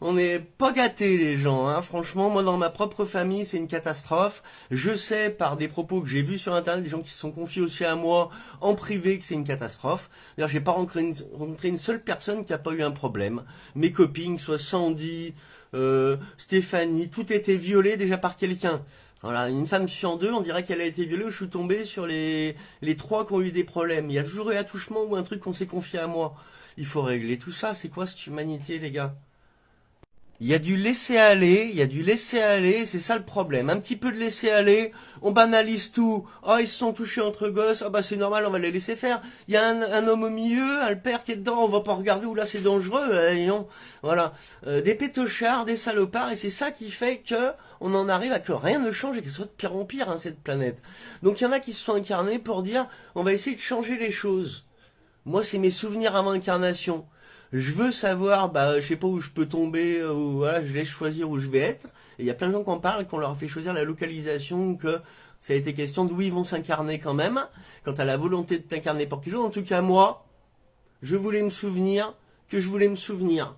on n'est pas gâtés les gens. Hein. Franchement, moi dans ma propre famille, c'est une catastrophe. Je sais par des propos que j'ai vus sur Internet, des gens qui se sont confiés aussi à moi en privé, que c'est une catastrophe. D'ailleurs, j'ai pas rencontré une seule personne qui a pas eu un problème. Mes copines, soit Sandy, Stéphanie, tout était violé déjà par quelqu'un. Voilà, une femme sur deux, on dirait qu'elle a été violée, ou je suis tombé sur les trois qui ont eu des problèmes. Il y a toujours eu attouchement ou un truc qu'on s'est confié à moi. Il faut régler tout ça, c'est quoi cette humanité, les gars? Il y a du laisser aller, il y a du laisser aller, c'est ça le problème. Un petit peu de laisser aller, on banalise tout. Oh, ils se sont touchés entre gosses, ah bah c'est normal, on va les laisser faire. Il y a un homme au milieu, un père qui est dedans, on va pas regarder où là c'est dangereux, non. Voilà. Des pétochards, des salopards, et c'est ça qui fait que on en arrive à que rien ne change et que ce soit de pire en pire, hein, cette planète. Donc il y en a qui se sont incarnés pour dire, on va essayer de changer les choses. Moi, c'est mes souvenirs avant incarnation. Je veux savoir, bah, je sais pas où je peux tomber, ou voilà, je laisse choisir où je vais être. Et il y a plein de gens qui en parlent, qu'on leur fait choisir la localisation, que ça a été question d'où ils vont s'incarner quand même. Quant à la volonté de t'incarner pour quelque chose, en tout cas moi, je voulais me souvenir que je voulais me souvenir.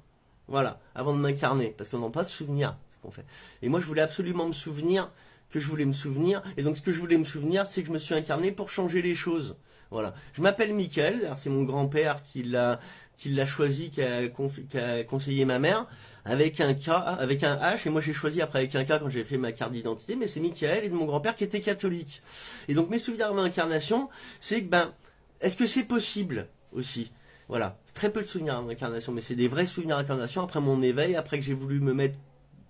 Voilà, avant de m'incarner, parce qu'on n'a pas de souvenir, ce qu'on fait. Et moi, je voulais absolument me souvenir que je voulais me souvenir. Et donc, ce que je voulais me souvenir, c'est que je me suis incarné pour changer les choses. Voilà. Je m'appelle Mickaël, c'est mon grand-père qui l'a choisi, qui a conseillé ma mère, avec un K, avec un H, et moi j'ai choisi après avec un K quand j'ai fait ma carte d'identité, mais c'est Mickaël et de mon grand-père qui était catholique. Et donc mes souvenirs d'incarnation, c'est que ben, est-ce que c'est possible aussi? Voilà, très peu de souvenirs d'incarnation, mais c'est des vrais souvenirs d'incarnation après mon éveil, après que j'ai voulu me mettre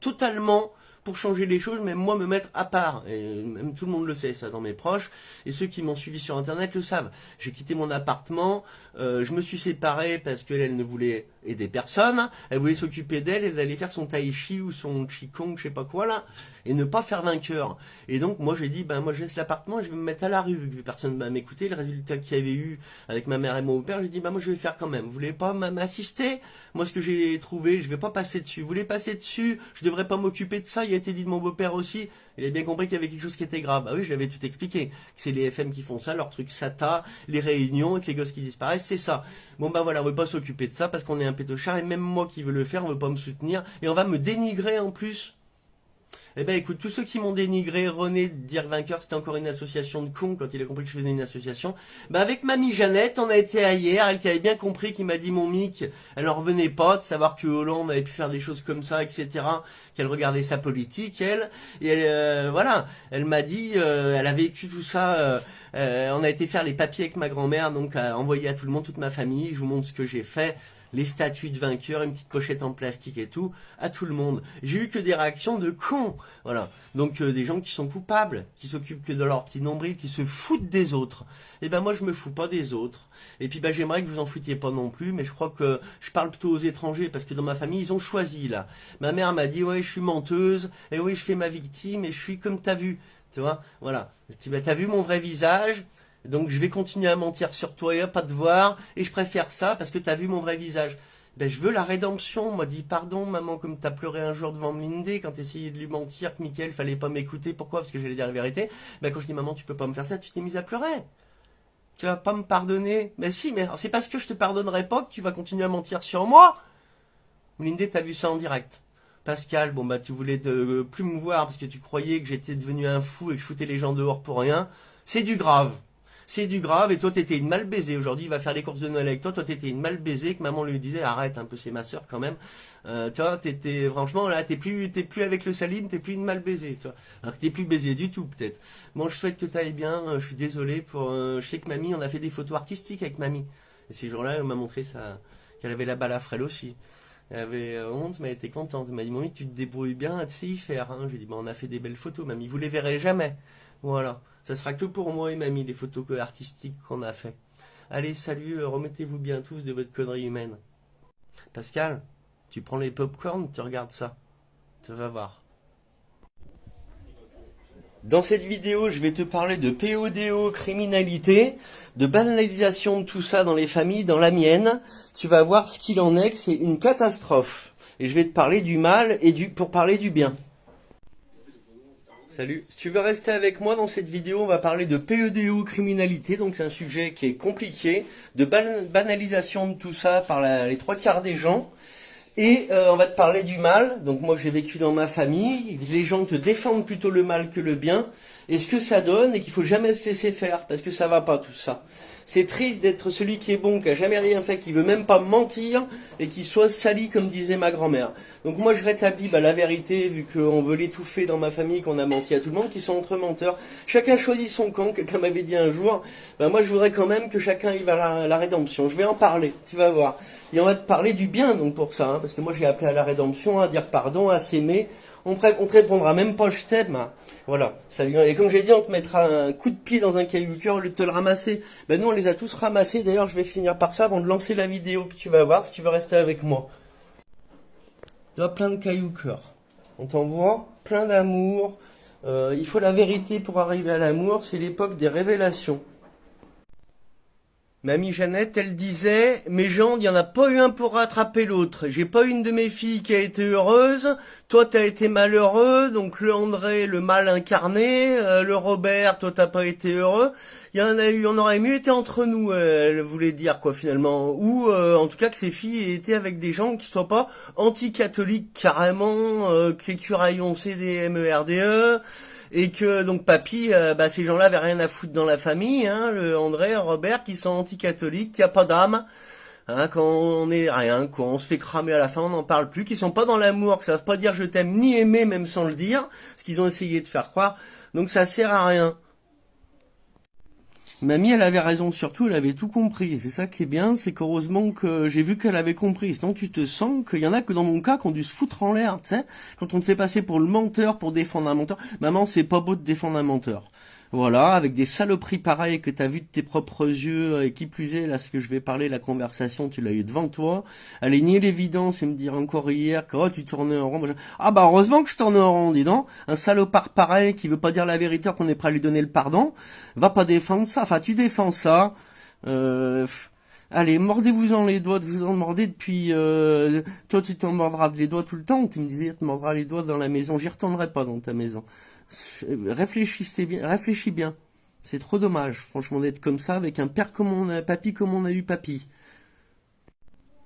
totalement pour changer les choses, même moi me mettre à part. Et même tout le monde le sait, ça, dans mes proches. Et ceux qui m'ont suivi sur Internet le savent. J'ai quitté mon appartement, je me suis séparé parce qu'elle ne voulait aider personne. Elle voulait s'occuper d'elle et d'aller faire son tai chi ou son qigong, je sais pas quoi là, et ne pas faire vainqueur. Et donc moi j'ai dit, ben moi je laisse l'appartement et je vais me mettre à la rue, vu que personne va m'écouter. Le résultat qu'il y avait eu avec ma mère et mon père, j'ai dit, ben moi je vais faire quand même. Vous voulez pas m'assister? Moi ce que j'ai trouvé, je vais pas passer dessus. Vous voulez passer dessus? Je devrais pas m'occuper de ça. Il a été dit de mon beau-père aussi. Il a bien compris qu'il y avait quelque chose qui était grave. Ah oui, je l'avais tout expliqué. Que c'est les FM qui font ça, leur truc SATA, les réunions, avec les gosses qui disparaissent, c'est ça. Bon ben voilà, on veut pas s'occuper de ça parce qu'on est un pétochard et même moi qui veux le faire, on veut pas me soutenir et on va me dénigrer en plus. Eh ben écoute, tous ceux qui m'ont dénigré, René dire vainqueur, c'était encore une association de cons quand il a compris que je faisais une association. Ben avec mamie Jeannette, on a été à hier, elle qui avait bien compris, qui m'a dit mon Mick, elle en revenait pas de savoir que Hollande avait pu faire des choses comme ça, etc. Qu'elle regardait sa politique, elle. Et elle, voilà, elle m'a dit, elle a vécu tout ça. On a été faire les papiers avec ma grand-mère, donc à envoyer à tout le monde, toute ma famille. Je vous montre ce que j'ai fait. Les statues de vainqueurs, une petite pochette en plastique et tout, à tout le monde. J'ai eu que des réactions de cons, voilà. Donc des gens qui sont coupables, qui s'occupent que de leur petit nombril, qui se foutent des autres. Et ben moi je me fous pas des autres. Et puis ben j'aimerais que vous en foutiez pas non plus, mais je crois que je parle plutôt aux étrangers parce que dans ma famille ils ont choisi là. Ma mère m'a dit ouais je suis menteuse, et oui je fais ma victime et je suis comme t'as vu, tu vois, voilà. T'as vu mon vrai visage? Donc je vais continuer à mentir sur toi et à pas te voir, et je préfère ça parce que t'as vu mon vrai visage. Ben, je veux la rédemption. Moi, dis pardon, maman, comme t'as pleuré un jour devant Melinda quand t'essayais de lui mentir que Mickaël fallait pas m'écouter. Pourquoi? Parce que j'allais dire la vérité. Ben, quand je dis maman, tu peux pas me faire ça, tu t'es mise à pleurer. Tu vas pas me pardonner. Mais si, mais c'est parce que je te pardonnerai pas que tu vas continuer à mentir sur moi. Melinda, t'as vu ça en direct. Pascal, bon bah tu voulais plus me voir parce que tu croyais que j'étais devenu un fou et que je foutais les gens dehors pour rien. C'est du grave. C'est du grave et toi t'étais une mal baisée. Aujourd'hui il va faire les courses de Noël avec toi. Toi t'étais une mal baisée que maman lui disait arrête un peu c'est ma soeur quand même. Tu vois t'étais franchement là t'es plus avec le Salim, t'es plus une mal baisée toi. Alors que t'es plus baisée du tout peut-être. Bon je souhaite que t'ailles bien. Je suis désolé pour. Je sais que mamie on a fait des photos artistiques avec mamie. Et ces jours-là elle m'a montré ça qu'elle avait la balle à frêle aussi. Elle avait honte, mais elle était contente. Elle m'a dit, mamie, tu te débrouilles bien, tu sais y faire. Hein. J'ai dit, on a fait des belles photos, mamie. Vous les verrez jamais. Voilà. Ça sera que pour moi et mamie, les photos artistiques qu'on a fait. Allez, salut, remettez-vous bien tous de votre connerie humaine. Pascal, tu prends les pop-corn, tu regardes ça. Tu vas voir. Dans cette vidéo, je vais te parler de PODO, criminalité, de banalisation de tout ça dans les familles, dans la mienne. Tu vas voir ce qu'il en est, que c'est une catastrophe. Et je vais te parler du mal et pour parler du bien. Salut. Si tu veux rester avec moi dans cette vidéo, on va parler de PEDO, criminalité. Donc c'est un sujet qui est compliqué, de banalisation de tout ça par les trois quarts des gens. Et on va te parler du mal. Donc moi j'ai vécu dans ma famille. Les gens te défendent plutôt le mal que le bien. Et ce que ça donne, et qu'il faut jamais se laisser faire, parce que ça va pas tout ça. C'est triste d'être celui qui est bon, qui a jamais rien fait, qui veut même pas mentir, et qui soit sali comme disait ma grand-mère. Donc moi je rétablis la vérité, vu qu'on veut l'étouffer dans ma famille, qu'on a menti à tout le monde, qui sont entre menteurs. Chacun choisit son camp, quelqu'un m'avait dit un jour. Moi je voudrais quand même que chacun y va à la rédemption. Je vais en parler, tu vas voir. Et on va te parler du bien donc pour ça, hein, parce que moi j'ai appelé à la rédemption, à dire pardon, à s'aimer. On te répondra même pas je t'aime. Hein. Voilà. Et comme j'ai dit, on te mettra un coup de pied dans un caillou cœur au lieu de te le ramasser. Nous on les a tous ramassés. D'ailleurs je vais finir par ça avant de lancer la vidéo que tu vas voir si tu veux rester avec moi. Tu vois plein de cailloux cœur. On t'envoie plein d'amour. Il faut la vérité pour arriver à l'amour. C'est l'époque des révélations. Mamie Jeannette, elle disait, mes gens, il n'y en a pas eu un pour rattraper l'autre. J'ai pas une de mes filles qui a été heureuse. Toi, t'as été malheureux. Donc le André, le mal incarné. Le Robert, toi, t'as pas été heureux. Il y en a eu, on aurait mieux été entre nous, elle voulait dire quoi finalement. Ou en tout cas que ces filles étaient avec des gens qui soient pas anti-catholiques carrément, que les curailles ont CD, MERDE. Et que donc papy, ces gens-là avaient rien à foutre dans la famille, hein, le André, Robert, qui sont anti-catholiques, qui a pas d'âme, hein, quand on est rien, quand on se fait cramer à la fin, on n'en parle plus, qui sont pas dans l'amour, qui savent pas dire je t'aime ni aimer même sans le dire, ce qu'ils ont essayé de faire croire, donc ça sert à rien. Mamie, elle avait raison, surtout, elle avait tout compris. Et c'est ça qui est bien, c'est qu'heureusement que j'ai vu qu'elle avait compris. Sinon, tu te sens qu'il y en a que dans mon cas qui ont dû se foutre en l'air, tu sais. Quand on te fait passer pour le menteur, pour défendre un menteur. Maman, c'est pas beau de défendre un menteur. Voilà, avec des saloperies pareilles que t'as vues de tes propres yeux, et qui plus est, là, ce que je vais parler, la conversation, tu l'as eu devant toi. Aller nier l'évidence et me dire encore hier que, oh, tu tournais en rond. Ah bah, heureusement que je tourne en rond, dis donc. Un salopard pareil qui veut pas dire la vérité, qu'on est prêt à lui donner le pardon, va pas défendre ça. Enfin, tu défends ça. Allez, mordez-vous-en les doigts, vous en mordez depuis... toi, tu t'en mordras les doigts tout le temps. Tu me disais, tu mordras les doigts dans la maison. J'y retournerai pas dans ta maison. Réfléchis bien. C'est trop dommage, franchement, d'être comme ça avec un père comme on a, papy comme on a eu papy.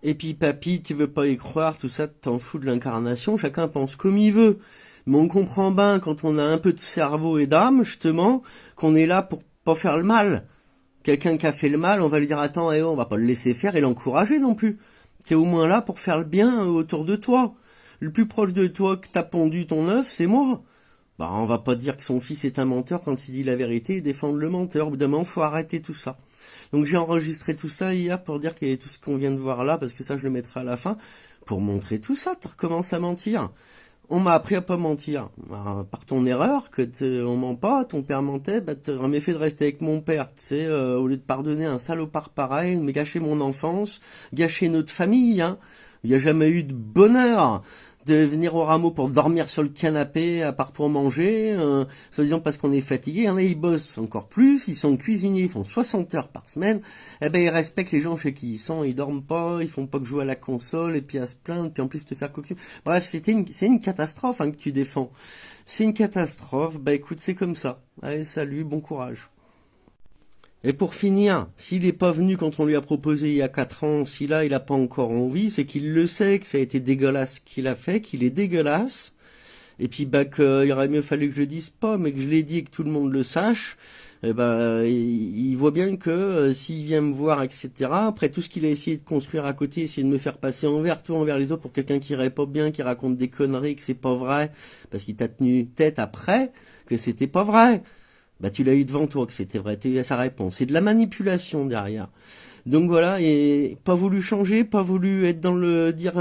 Et puis papy, tu veux pas y croire, tout ça, t'en fous de l'incarnation, chacun pense comme il veut. Mais on comprend bien, quand on a un peu de cerveau et d'âme, justement, qu'on est là pour pas faire le mal. Quelqu'un qui a fait le mal, on va lui dire, attends, on va pas le laisser faire et l'encourager non plus. T'es au moins là pour faire le bien autour de toi. Le plus proche de toi que t'as pondu ton œuf, c'est moi. On va pas dire que son fils est un menteur quand il dit la vérité et défendre le menteur. Au bout d'un moment, faut arrêter tout ça. Donc j'ai enregistré tout ça hier pour dire qu'il y a tout ce qu'on vient de voir là, parce que ça je le mettrai à la fin, pour montrer tout ça. Tu recommences à mentir. On m'a appris à pas mentir. Par ton erreur, on ment pas, ton père mentait, t'aurais mieux fait de rester avec mon père, tu sais, au lieu de pardonner un salopard pareil, mais gâcher mon enfance, gâcher notre famille, hein. Il n'y a jamais eu de bonheur. de venir au rameau pour dormir sur le canapé, à part pour manger, soi-disant parce qu'on est fatigué. Il y en a, ils bossent encore plus, ils sont cuisiniers, ils font 60 heures par semaine. Eh ben, ils respectent les gens chez qui ils sont, ils dorment pas, ils font pas que jouer à la console, et puis à se plaindre, puis en plus te faire cocu. Bref, c'est une catastrophe, hein, que tu défends. C'est une catastrophe. Bah écoute, c'est comme ça. Allez, salut, bon courage. Et pour finir, s'il n'est pas venu quand on lui a proposé il y a 4 ans, si là il n'a pas encore envie, c'est qu'il le sait, que ça a été dégueulasse ce qu'il a fait, qu'il est dégueulasse, et puis bah qu'il aurait mieux fallu que je le dise pas, mais que je l'ai dit et que tout le monde le sache. Et ben il voit bien que s'il vient me voir, etc., après tout ce qu'il a essayé de construire à côté, essayer de me faire passer envers tout, envers les autres, pour quelqu'un qui irait pas bien, qui raconte des conneries, que c'est pas vrai, parce qu'il t'a tenu tête après que c'était pas vrai. Bah tu l'as eu devant toi que c'était vrai, t'as eu sa réponse. C'est de la manipulation derrière. Donc voilà, et pas voulu changer, pas voulu être dans le dire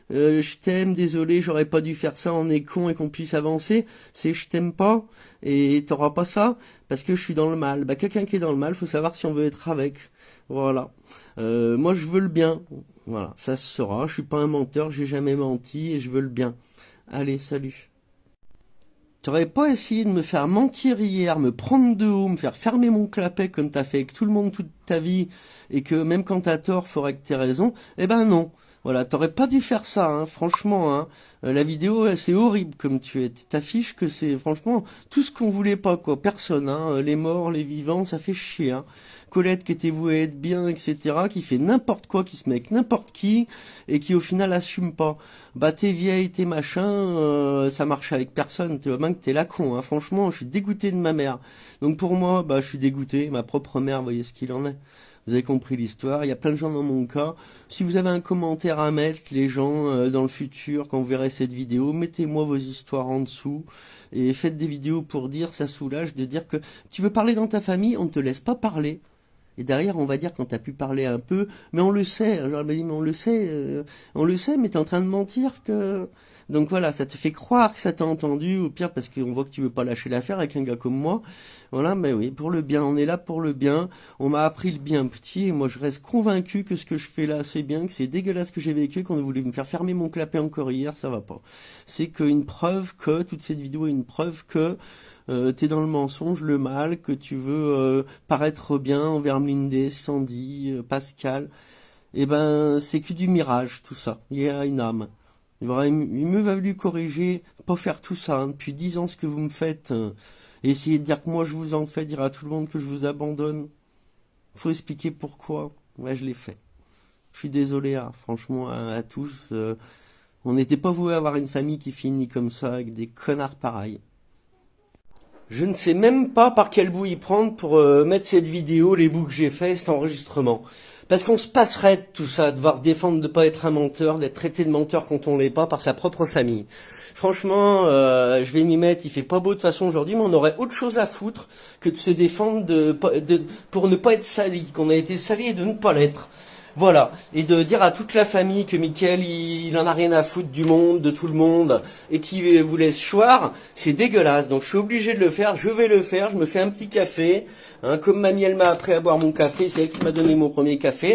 je t'aime, désolé, j'aurais pas dû faire ça, on est con et qu'on puisse avancer. C'est je t'aime pas et t'auras pas ça parce que je suis dans le mal. Bah quelqu'un qui est dans le mal, faut savoir si on veut être avec. Voilà. Moi je veux le bien. Voilà, ça se saura. Je suis pas un menteur, j'ai jamais menti et je veux le bien. Allez, salut. T'aurais pas essayé de me faire mentir hier, me prendre de haut, me faire fermer mon clapet comme t'as fait avec tout le monde toute ta vie, et que même quand t'as tort, faudrait que t'aies raison? Eh ben non. Voilà, t'aurais pas dû faire ça, hein, franchement, hein. La vidéo, c'est horrible comme tu es. T'affiches que c'est, franchement, tout ce qu'on voulait pas, quoi. Personne, hein. Les morts, les vivants, ça fait chier, hein. Colette qui était vouée être bien, etc., qui fait n'importe quoi, qui se met avec n'importe qui, et qui au final assume pas. Bah t'es vieille, t'es machin, ça marche avec personne, tu vois bien que t'es la con, hein. Franchement, je suis dégoûté de ma mère. Donc pour moi, bah je suis dégoûté, ma propre mère, vous voyez ce qu'il en est. Vous avez compris l'histoire, il y a plein de gens dans mon cas. Si vous avez un commentaire à mettre, les gens, dans le futur, quand vous verrez cette vidéo, mettez-moi vos histoires en dessous, et faites des vidéos pour dire, ça soulage de dire que tu veux parler dans ta famille, on ne te laisse pas parler. Et derrière, on va dire quand t'as pu parler un peu, mais on le sait. Alors, elle m'a dit, mais on le sait, mais t'es en train de mentir que. Donc voilà, ça te fait croire que ça t'a entendu, ou pire parce qu'on voit que tu veux pas lâcher l'affaire avec un gars comme moi. Voilà, mais oui, pour le bien, on est là pour le bien. On m'a appris le bien petit, et moi je reste convaincu que ce que je fais là, c'est bien, que c'est dégueulasse ce que j'ai vécu, qu'on a voulu me faire fermer mon clapet encore hier, ça va pas. C'est qu'une preuve que, toute cette vidéo est une preuve que t'es dans le mensonge, le mal, que tu veux paraître bien envers Mlindé, Sandy, Pascal. Eh ben, c'est que du mirage, tout ça. Il y a une âme. Il me va fallu corriger, pas faire tout ça, hein, depuis 10 ans ce que vous me faites. Essayer de dire que moi je vous en fais, dire à tout le monde que je vous abandonne. Faut expliquer pourquoi. Ouais, je l'ai fait. Je suis désolé, hein, franchement, à tous. On n'était pas voué à avoir une famille qui finit comme ça, avec des connards pareils. Je ne sais même pas par quel bout y prendre pour mettre cette vidéo, les bouts que j'ai fait, cet enregistrement. Parce qu'on se passerait de tout ça, de devoir se défendre de pas être un menteur, d'être traité de menteur quand on l'est pas par sa propre famille. Franchement, je vais m'y mettre, il fait pas beau de toute façon aujourd'hui, mais on aurait autre chose à foutre que de se défendre pour ne pas être sali, qu'on a été sali et de ne pas l'être. Voilà, et de dire à toute la famille que Mickaël, il en a rien à foutre du monde, de tout le monde, et qu'il vous laisse choir, c'est dégueulasse. Donc je suis obligé de le faire, je vais le faire, je me fais un petit café, hein, comme mamie elle m'a appris à boire mon café, c'est elle qui m'a donné mon premier café,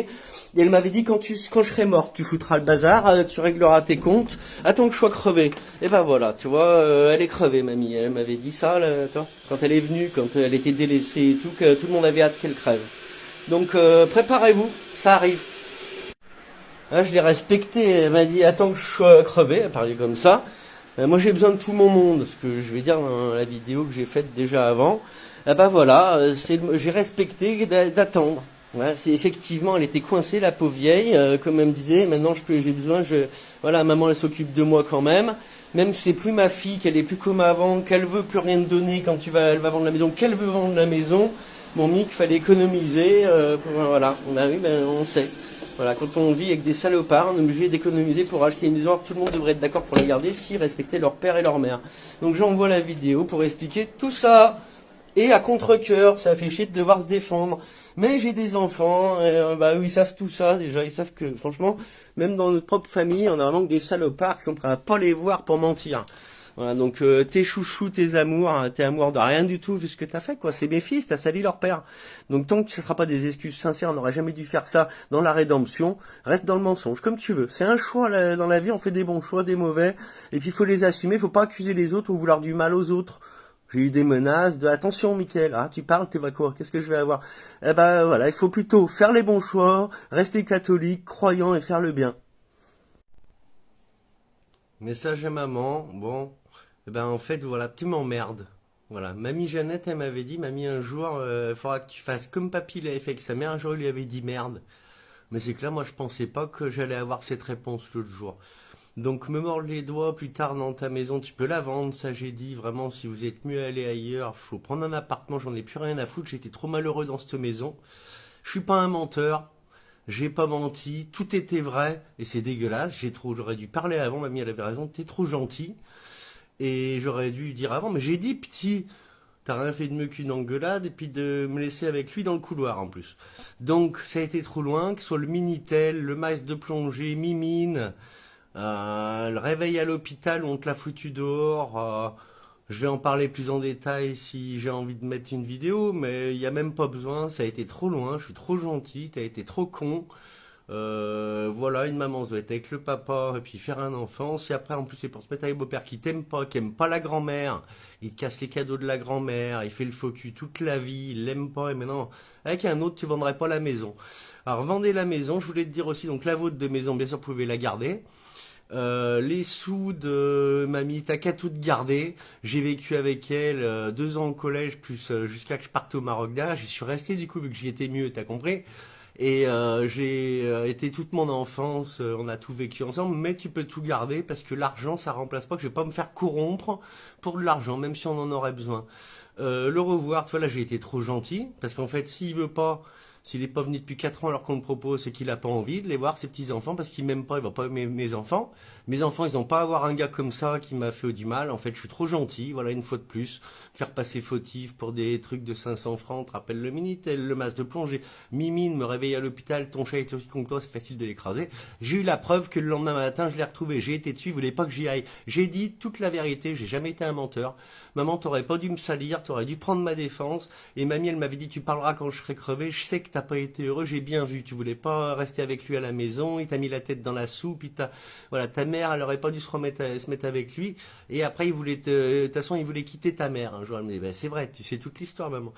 et elle m'avait dit quand je serai morte, tu foutras le bazar, tu régleras tes comptes, attends que je sois crevé. Et ben voilà, tu vois, elle est crevée mamie, elle m'avait dit ça, là, toi, quand elle est venue, quand elle était délaissée et tout, que tout le monde avait hâte qu'elle crève. Donc préparez-vous, ça arrive. Là, je l'ai respecté, elle m'a dit attends que je sois crevé, elle parlait comme ça. Moi j'ai besoin de tout mon monde, ce que je vais dire dans la vidéo que j'ai faite déjà avant. Ah bah voilà, j'ai respecté d'attendre. Voilà, c'est effectivement, elle était coincée la pauvre vieille, comme elle me disait, maintenant j'ai besoin, voilà, maman elle s'occupe de moi quand même. Même si c'est plus ma fille, qu'elle est plus comme avant, qu'elle veut plus rien te donner quand elle va vendre la maison, qu'elle veut vendre la maison. Mon Mick, fallait économiser, voilà, bah oui, ben on sait. Voilà, quand on vit avec des salopards, on est obligé d'économiser pour acheter une maison, tout le monde devrait être d'accord pour la garder s'ils respectaient leur père et leur mère. Donc j'envoie la vidéo pour expliquer tout ça. Et à contre-cœur, ça fait chier de devoir se défendre. Mais j'ai des enfants, bah oui, ils savent tout ça déjà, ils savent que franchement, même dans notre propre famille, on a vraiment que des salopards qui sont prêts à pas les voir pour mentir. Voilà, donc tes chouchous, tes amours, hein, t'es amour de rien du tout vu ce que t'as fait, quoi. C'est mes fils, t'as sali leur père. Donc tant que ce sera pas des excuses sincères, on n'aurait jamais dû faire ça dans la rédemption. Reste dans le mensonge, comme tu veux. C'est un choix dans la vie, on fait des bons choix, des mauvais, et puis il faut les assumer. Faut pas accuser les autres ou vouloir du mal aux autres. J'ai eu des menaces de attention, Mickaël. Ah, tu parles, tu vas quoi? Qu'est-ce que je vais avoir? Eh ben voilà, il faut plutôt faire les bons choix, rester catholique, croyant et faire le bien. Message à maman, bon, eh ben en fait voilà, tu m'emmerdes. Voilà, mamie Jeannette, elle m'avait dit, mamie un jour, il faudra que tu fasses comme papy l'avait fait avec sa mère, un jour il lui avait dit merde. Mais c'est que là, moi je pensais pas que j'allais avoir cette réponse l'autre jour. Donc me mordre les doigts plus tard dans ta maison, tu peux la vendre, ça j'ai dit, vraiment si vous êtes mieux aller ailleurs, faut prendre un appartement, j'en ai plus rien à foutre, j'étais trop malheureux dans cette maison. Je suis pas un menteur, j'ai pas menti, tout était vrai, et c'est dégueulasse, j'aurais dû parler avant, mamie elle avait raison, t'es trop gentil, et j'aurais dû dire avant, mais j'ai dit petit, t'as rien fait de mieux qu'une engueulade, et puis de me laisser avec lui dans le couloir en plus. Donc ça a été trop loin, que ce soit le Minitel, le masque de plongée, Mimine, le réveil à l'hôpital où on te l'a foutu dehors, je vais en parler plus en détail si j'ai envie de mettre une vidéo, mais il n'y a même pas besoin, ça a été trop loin, je suis trop gentil, t'as été trop con. Voilà, une maman se doit être avec le papa et puis faire un enfant. Si après, en plus, c'est pour se mettre avec beau-père qui t'aime pas, qui aime pas la grand-mère, il te casse les cadeaux de la grand-mère, il fait le faux cul toute la vie, il l'aime pas, et maintenant, avec un autre, tu vendrais pas la maison. Alors, vendez la maison, je voulais te dire aussi, donc la vôtre de maison, bien sûr, vous pouvez la garder. Les sous de mamie, t'as qu'à tout garder. J'ai vécu avec elle 2 ans au collège, plus jusqu'à que je parte au Maroc d'âge. J'y suis resté du coup, vu que j'y étais mieux, t'as compris. Et j'ai été toute mon enfance, on a tout vécu ensemble, mais tu peux tout garder parce que l'argent, ça remplace pas, que je vais pas me faire corrompre pour de l'argent, même si on en aurait besoin. Le revoir, tu vois, là j'ai été trop gentil, parce qu'en fait, s'il est pas venu depuis 4 ans alors qu'on le propose, c'est qu'il a pas envie de les voir, ses petits-enfants, parce qu'il m'aime pas, il va pas aimer mes enfants. Mes enfants, ils ont pas à avoir un gars comme ça qui m'a fait du mal. En fait, je suis trop gentil, voilà, une fois de plus. Faire passer fautif pour des trucs de 500 francs, te rappelle le Minitel, le masque de plongée. Mimine me réveille à l'hôpital, ton chat est aussi con que toi, c'est facile de l'écraser. J'ai eu la preuve que le lendemain matin, je l'ai retrouvé. J'ai été dessus, il voulait pas que j'y aille. J'ai dit toute la vérité, j'ai jamais été un menteur. Maman, t'aurais pas dû me salir, t'aurais dû prendre ma défense. Et mamie, elle m'avait dit, tu parleras quand je serai crevé. Je sais que t'as pas été heureux, j'ai bien vu. Tu voulais pas rester avec lui à la maison, il t'a mis la tête dans la soupe, voilà, ta mère, elle aurait pas dû se mettre avec lui. Et après, de toute façon, il voulait quitter ta mère. Un jour, elle me dit, ben, c'est vrai, tu sais toute l'histoire, maman.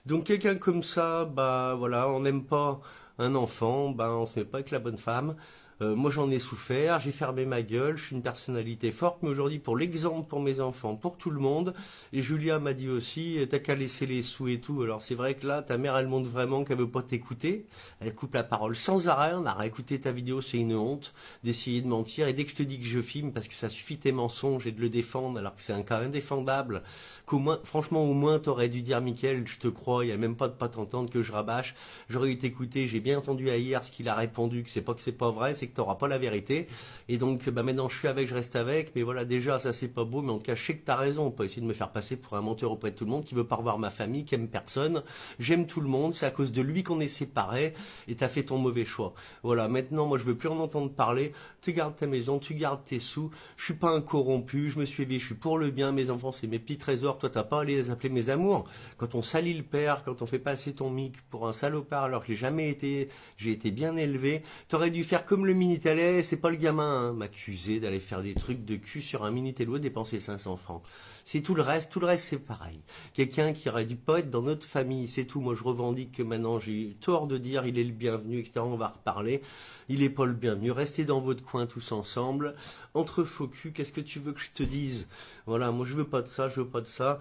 Donc, quelqu'un comme ça, bah, voilà, on n'aime pas un enfant, ben, on se met pas avec la bonne femme. Moi j'en ai souffert, j'ai fermé ma gueule, je suis une personnalité forte, mais aujourd'hui pour l'exemple pour mes enfants, pour tout le monde, et Julia m'a dit aussi, t'as qu'à laisser les sous et tout, alors c'est vrai que là, ta mère elle montre vraiment qu'elle veut pas t'écouter, elle coupe la parole sans arrêt, on a réécouté ta vidéo, c'est une honte d'essayer de mentir, et dès que je te dis que je filme, parce que ça suffit tes mensonges et de le défendre, alors que c'est un cas indéfendable, qu'au moins, franchement au moins t'aurais dû dire Mickaël, je te crois, il y a même pas de pas t'entendre que je rabâche, j'aurais eu t'écouter, j'ai bien entendu à hier ce qu'il a répondu, que c'est pas vrai, c'est que t'auras pas la vérité. Et donc, bah maintenant, je suis avec, je reste avec. Mais voilà, déjà, ça c'est pas beau. Mais en tout cas, je sais que t'as raison. On peut essayer de me faire passer pour un menteur auprès de tout le monde, qui veut pas revoir ma famille, qui aime personne. J'aime tout le monde. C'est à cause de lui qu'on est séparés. Et t'as fait ton mauvais choix. Voilà. Maintenant, moi, je veux plus en entendre parler. Tu gardes ta maison, tu gardes tes sous. Je suis pas un corrompu. Je me suis élevé. Je suis pour le bien. Mes enfants, c'est mes petits trésors. Toi, t'as pas à les appeler mes amours. Quand on salit le père, quand on fait passer ton mic pour un salopard, alors que j'ai jamais été, j'ai été bien élevé. T'aurais dû faire comme le Minitel, c'est pas le gamin, hein, m'accuser d'aller faire des trucs de cul sur un Minitel et dépenser 500 francs. C'est tout le reste c'est pareil. Quelqu'un qui aurait dû pas être dans notre famille, c'est tout. Moi je revendique que maintenant j'ai tort de dire il est le bienvenu, etc. On va reparler. Il est pas le bienvenu. Restez dans votre coin tous ensemble. Entre faux cul, qu'est-ce que tu veux que je te dise? Voilà, moi je veux pas de ça, je veux pas de ça.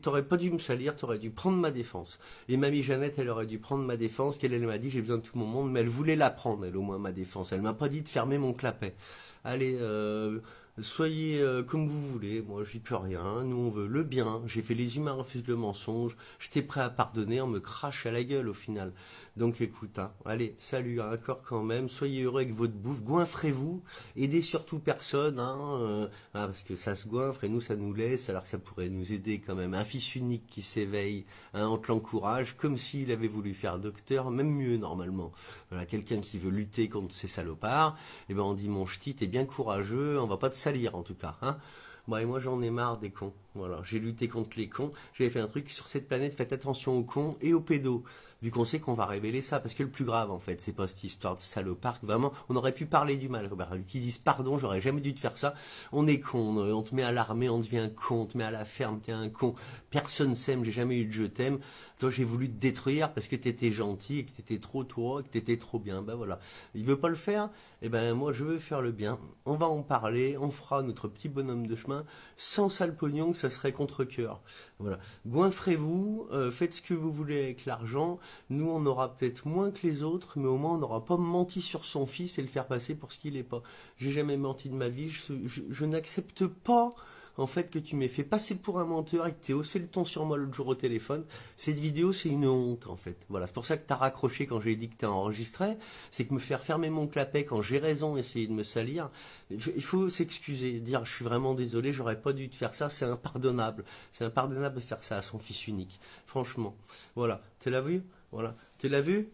T'aurais pas dû me salir, t'aurais dû prendre ma défense. Et mamie Jeannette, elle aurait dû prendre ma défense, qu'elle elle m'a dit j'ai besoin de tout mon monde, mais elle voulait la prendre, elle au moins ma défense. Elle m'a pas dit de fermer mon clapet. Allez, soyez comme vous voulez, moi j'y peux rien, nous on veut le bien, j'ai fait les humains refusent le mensonge, j'étais prêt à pardonner, on me crache à la gueule au final. Donc écoute, hein, allez, salut, un corps quand même, soyez heureux avec votre bouffe, goinfrez-vous, aidez surtout personne, parce que ça se goinfre et nous ça nous laisse, alors que ça pourrait nous aider quand même. Un fils unique qui s'éveille, hein, on te l'encourage, comme s'il avait voulu faire docteur, même mieux normalement. Voilà, quelqu'un qui veut lutter contre ces salopards, et ben on dit mon ch'ti, t'es bien courageux, on va pas te salir en tout cas, hein. Bon, et moi j'en ai marre des cons. Voilà, j'ai lutté contre les cons. J'avais fait un truc sur cette planète, faites attention aux cons et aux pédos. Vu qu'on sait qu'on va révéler ça, parce que le plus grave en fait, c'est pas cette histoire de salopard. Vraiment, on aurait pu parler du mal. Qui disent pardon, j'aurais jamais dû te faire ça. On est con, on te met à l'armée, on devient con, on te met à la ferme, t'es un con. Personne s'aime, j'ai jamais eu de je t'aime. Toi, j'ai voulu te détruire parce que t'étais gentil et que t'étais trop toi, et que t'étais trop bien. Ben voilà. Il veut pas le faire. Eh ben moi, je veux faire le bien. On va en parler. On fera notre petit bonhomme de chemin sans sale pognon, que ça serait contre cœur. Voilà. Goinfrez-vous, faites ce que vous voulez avec l'argent. Nous, on aura peut-être moins que les autres, mais au moins on n'aura pas menti sur son fils et le faire passer pour ce qu'il n'est pas. J'ai jamais menti de ma vie. Je n'accepte pas en fait que tu m'aies fait passer pour un menteur et que tu aies haussé le ton sur moi l'autre jour au téléphone. Cette vidéo, c'est une honte en fait. Voilà, c'est pour ça que tu as raccroché quand j'ai dit que tu as enregistré. C'est que me faire fermer mon clapet quand j'ai raison, essayer de me salir. Il faut s'excuser, dire je suis vraiment désolé, j'aurais pas dû te faire ça, c'est impardonnable. C'est impardonnable de faire ça à son fils unique. Franchement. Voilà, tu l'as vu? Voilà, tu l'as vu?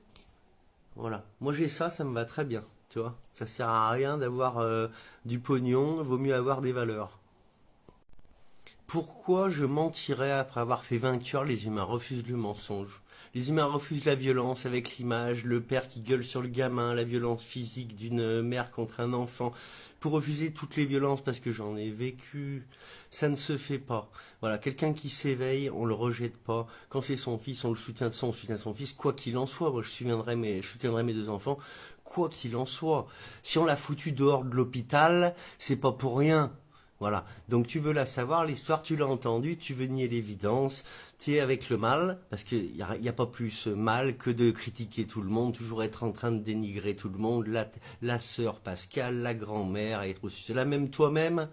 Voilà. Moi j'ai ça, ça me va très bien. Tu vois, ça sert à rien d'avoir du pognon, vaut mieux avoir des valeurs. Pourquoi je mentirais après avoir fait vainqueur? Les humains refusent le mensonge. Les humains refusent la violence avec l'image, le père qui gueule sur le gamin, la violence physique d'une mère contre un enfant. Pour refuser toutes les violences, parce que j'en ai vécu, ça ne se fait pas. Voilà, quelqu'un qui s'éveille, on le rejette pas. Quand c'est son fils, on le soutient de son, on soutient son fils, quoi qu'il en soit. Moi, je soutiendrai mes deux enfants, quoi qu'il en soit. Si on l'a foutu dehors de l'hôpital, c'est pas pour rien. Voilà. Donc tu veux la savoir, l'histoire, tu l'as entendue, tu veux nier l'évidence, tu es avec le mal, parce qu'il y a pas plus mal que de critiquer tout le monde, toujours être en train de dénigrer tout le monde, la sœur Pascal, la grand-mère, et tout cela, même toi-même.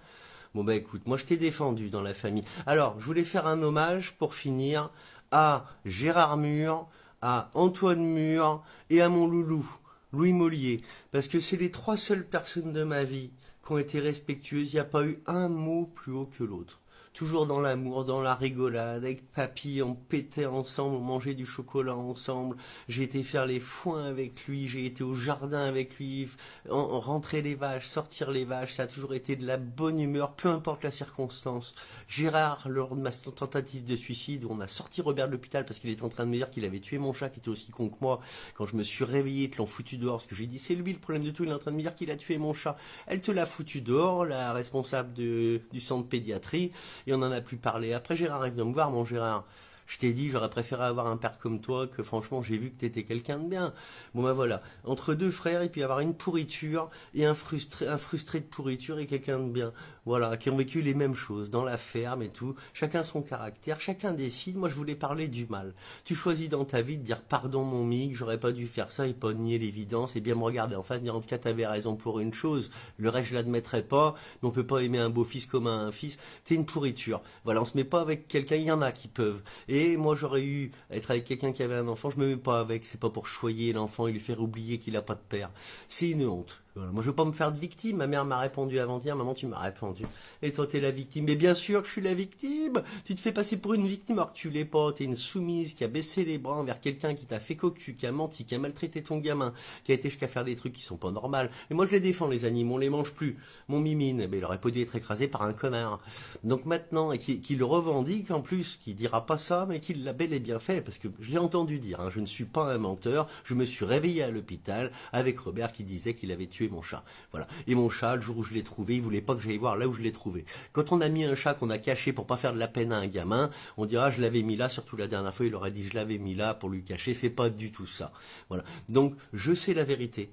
Bon bah écoute, moi je t'ai défendu dans la famille. Alors, je voulais faire un hommage pour finir à Gérard Mur, à Antoine Mur et à mon loulou, Louis Mollier, parce que c'est les trois seules personnes de ma vie qui ont été respectueuses. Il n'y a pas eu un mot plus haut que l'autre. Toujours dans l'amour, dans la rigolade, avec papy, on pétait ensemble, on mangeait du chocolat ensemble. J'ai été faire les foins avec lui, j'ai été au jardin avec lui, on rentrait les vaches, sortir les vaches, ça a toujours été de la bonne humeur, peu importe la circonstance. Gérard, lors de ma tentative de suicide, où on a sorti Robert de l'hôpital parce qu'il était en train de me dire qu'il avait tué mon chat, qui était aussi con que moi, quand je me suis réveillé, ils l'ont foutu dehors, parce que j'ai dit c'est lui le problème de tout, il est en train de me dire qu'il a tué mon chat. Elle te l'a foutu dehors, la responsable du centre pédiatrie, et on n'en a plus parlé. Après, Gérard est venu me voir, mon Gérard. Je t'ai dit, j'aurais préféré avoir un père comme toi, que franchement, j'ai vu que t'étais quelqu'un de bien. Bon ben voilà, entre deux frères, il peut y avoir une pourriture, et un frustré de pourriture et quelqu'un de bien. Voilà, qui ont vécu les mêmes choses, dans la ferme et tout. Chacun son caractère, chacun décide. Moi, je voulais parler du mal. Tu choisis dans ta vie de dire, pardon mon mic, j'aurais pas dû faire ça, et pas nier l'évidence, et bien me regarder en face, dire, en tout cas, t'avais raison pour une chose. Le reste, je l'admettrai pas, mais on peut pas aimer un beau-fils comme un fils. T'es une pourriture. Voilà, on se met pas avec quelqu'un, il y en a qui peuvent. Et moi, j'aurais eu être avec quelqu'un qui avait un enfant, je me mets pas avec, c'est pas pour choyer l'enfant et lui faire oublier qu'il a pas de père. C'est une honte. Voilà. Moi, je veux pas me faire de victime. Ma mère m'a répondu avant-hier, maman, tu m'as répondu. Et toi, t'es la victime. Mais bien sûr que je suis la victime. Tu te fais passer pour une victime alors que tu l'es pas. T'es une soumise qui a baissé les bras envers quelqu'un qui t'a fait cocu, qui a menti, qui a maltraité ton gamin, qui a été jusqu'à faire des trucs qui sont pas normaux. Et moi, je les défends, les animaux, on les mange plus. Mon mimine, il aurait pas dû être écrasé par un connard. Donc maintenant, et qui le revendique en plus, qui dira pas ça, mais qui l'a bel et bien fait, parce que je l'ai entendu dire, hein, je ne suis pas un menteur, je me suis réveillé à l'hôpital avec Robert qui disait qu'il avait tué mon chat. Voilà. Et mon chat, le jour où je l'ai trouvé, il voulait pas que j'aille voir là où je l'ai trouvé. Quand on a mis un chat qu'on a caché pour pas faire de la peine à un gamin, on dira je l'avais mis là, surtout la dernière fois il aurait dit je l'avais mis là pour lui cacher, c'est pas du tout ça. Voilà. Donc je sais la vérité.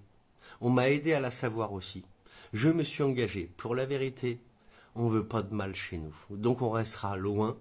On m'a aidé à la savoir aussi. Je me suis engagé pour la vérité. On veut pas de mal chez nous. Donc on restera loin.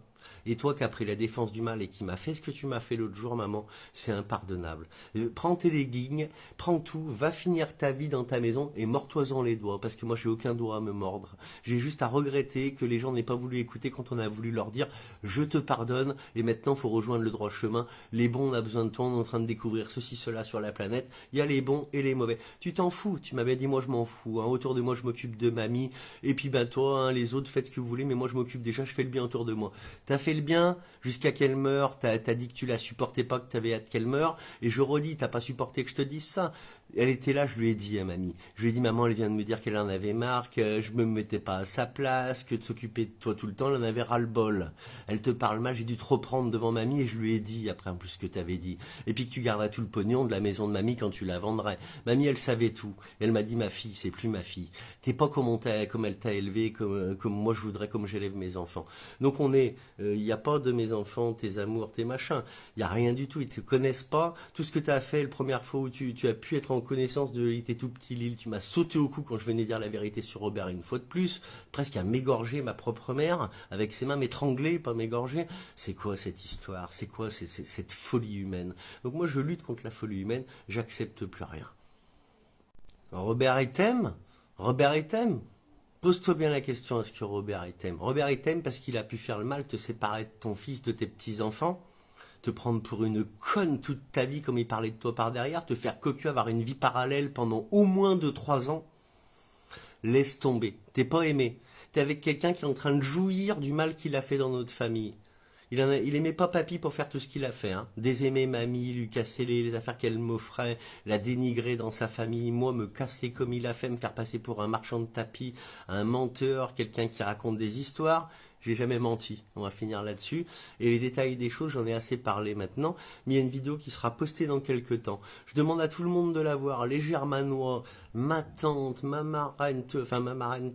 Et toi qui as pris la défense du mal et qui m'a fait ce que tu m'as fait l'autre jour, maman, c'est impardonnable. Prends tes leggings, prends tout, va finir ta vie dans ta maison et mords-toi-en les doigts, parce que moi j'ai aucun doigt à me mordre. J'ai juste à regretter que les gens n'aient pas voulu écouter quand on a voulu leur dire je te pardonne et maintenant faut rejoindre le droit chemin. Les bons, on a besoin de toi, on est en train de découvrir ceci, cela sur la planète. Il y a les bons et les mauvais. Tu t'en fous, tu m'avais dit moi je m'en fous. Hein. Autour de moi je m'occupe de mamie et puis ben toi, hein, les autres faites ce que vous voulez, mais moi je m'occupe déjà, je fais le bien autour de moi. T'as fait le bien jusqu'à qu'elle meure, t'as dit que tu la supportais pas, que t'avais hâte qu'elle meure, et je redis, t'as pas supporté que je te dise ça. Elle était là, je lui ai dit à mamie. Je lui ai dit, maman, elle vient de me dire qu'elle en avait marre, que je me mettais pas à sa place, que de s'occuper de toi tout le temps, elle en avait ras-le-bol. Elle te parle mal, j'ai dû te reprendre devant mamie et je lui ai dit, après en plus ce que t'avais dit. Et puis que tu garderais tout le pognon de la maison de mamie quand tu la vendrais. Mamie, elle savait tout. Elle m'a dit, ma fille, c'est plus ma fille. T'es pas comme elle t'a élevé, comme moi je voudrais, comme j'élève mes enfants. Donc il y a pas de mes enfants, tes amours, tes machins. Il y a rien du tout, ils te connaissent pas. Tout ce que tu as fait la première fois où tu as pu être en connaissance de il était tout petit Lille, tu m'as sauté au cou quand je venais dire la vérité sur Robert une fois de plus, presque à m'égorger ma propre mère, avec ses mains m'étrangler, pas m'égorger. C'est quoi cette histoire? C'est quoi cette folie humaine? Donc moi je lutte contre la folie humaine, j'accepte plus rien. Robert il t'aime? Robert il t'aime? Pose-toi bien la question, est-ce que Robert il t'aime? Robert il t'aime parce qu'il a pu faire le mal, te séparer de ton fils, de tes petits-enfants, te prendre pour une conne toute ta vie comme il parlait de toi par derrière, te faire cocu, avoir une vie parallèle pendant au moins 2-3 ans. Laisse tomber, t'es pas aimé. T'es avec quelqu'un qui est en train de jouir du mal qu'il a fait dans notre famille. Il aimait pas papy pour faire tout ce qu'il a fait, hein. Désaimer mamie, lui casser les affaires qu'elle m'offrait, la dénigrer dans sa famille, moi me casser comme il a fait, me faire passer pour un marchand de tapis, un menteur, quelqu'un qui raconte des histoires. J'ai jamais menti, on va finir là-dessus. Et les détails des choses, j'en ai assez parlé maintenant, mais il y a une vidéo qui sera postée dans quelques temps. Je demande à tout le monde de la voir, les Germanois, ma tante, ma marraine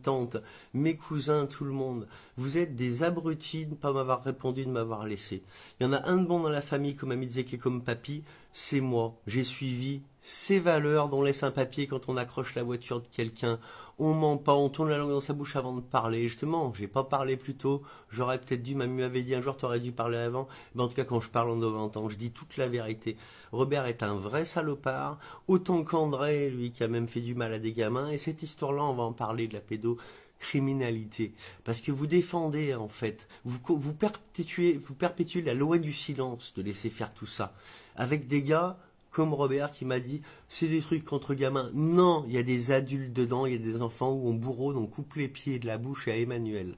tante, mes cousins, tout le monde. Vous êtes des abrutis de ne pas m'avoir répondu, de m'avoir laissé. Il y en a un de bon dans la famille, comme Amizé qui est comme papy, c'est moi. J'ai suivi ces valeurs dont laisse un papier quand on accroche la voiture de quelqu'un. On ment pas, on tourne la langue dans sa bouche avant de parler. Justement, j'ai pas parlé plus tôt. J'aurais peut-être dû, mamie m'avait dit un jour, t'aurais dû parler avant. Mais en tout cas, quand je parle, on doit entendre. Je dis toute la vérité. Robert est un vrai salopard, autant qu'André, lui, qui a même fait du mal à des gamins. Et cette histoire-là, on va en parler de la pédocriminalité. Parce que vous défendez, en fait, vous perpétuez la loi du silence de laisser faire tout ça. Avec des gars comme Robert qui m'a dit c'est des trucs contre gamins. Non, il y a des adultes dedans, il y a des enfants où on bourronne, on coupe les pieds de la bouche à Emmanuel.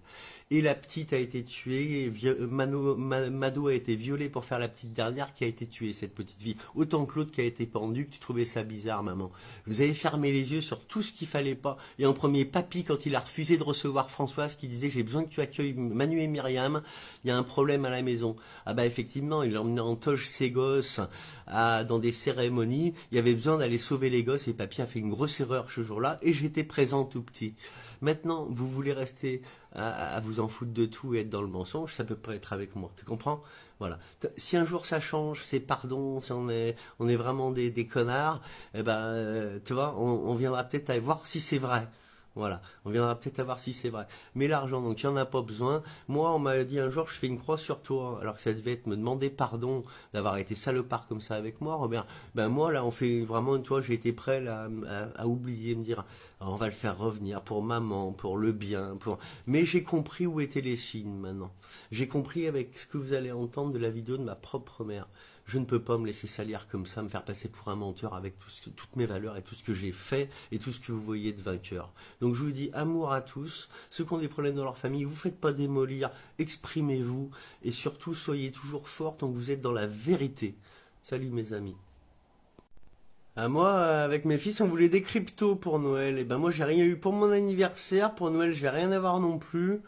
Et la petite a été tuée, et Mado a été violée pour faire la petite dernière qui a été tuée, cette petite fille. Autant que l'autre qui a été pendue, que tu trouvais ça bizarre, maman. Vous avez fermé les yeux sur tout ce qu'il fallait pas. Et en premier, papy, quand il a refusé de recevoir Françoise, qui disait j'ai besoin que tu accueilles Manu et Myriam, il y a un problème à la maison. Ah bah effectivement, il emmenait en toge ses gosses dans des cérémonies, il y avait besoin d'aller sauver les gosses et papy a fait une grosse erreur ce jour-là et j'étais présent tout petit. Maintenant, vous voulez rester à vous en foutre de tout et être dans le mensonge, ça peut pas être avec moi, tu comprends? Voilà. Si un jour ça change, c'est pardon, si on est vraiment des connards, eh ben, tu vois, on viendra peut-être à voir si c'est vrai. Voilà, on viendra peut-être à voir si c'est vrai. Mais l'argent, donc, il n'y en a pas besoin. Moi, on m'a dit un jour, je fais une croix sur toi, alors que ça devait être me demander pardon d'avoir été salopard comme ça avec moi, Robert. Ben moi, là, on fait vraiment, toi, j'ai été prêt là, à oublier, me dire, on va le faire revenir pour maman, pour le bien, pour... Mais j'ai compris où étaient les signes maintenant. J'ai compris avec ce que vous allez entendre de la vidéo de ma propre mère. Je ne peux pas me laisser salir comme ça, me faire passer pour un menteur avec toutes mes valeurs et tout ce que j'ai fait et tout ce que vous voyez de vainqueur. Donc je vous dis amour à tous, ceux qui ont des problèmes dans leur famille, vous faites pas démolir, exprimez-vous et surtout soyez toujours forts tant que vous êtes dans la vérité. Salut mes amis. Ah, moi, avec mes fils, on voulait des cryptos pour Noël. Et ben moi, j'ai rien eu pour mon anniversaire. Pour Noël, j'ai rien à voir non plus.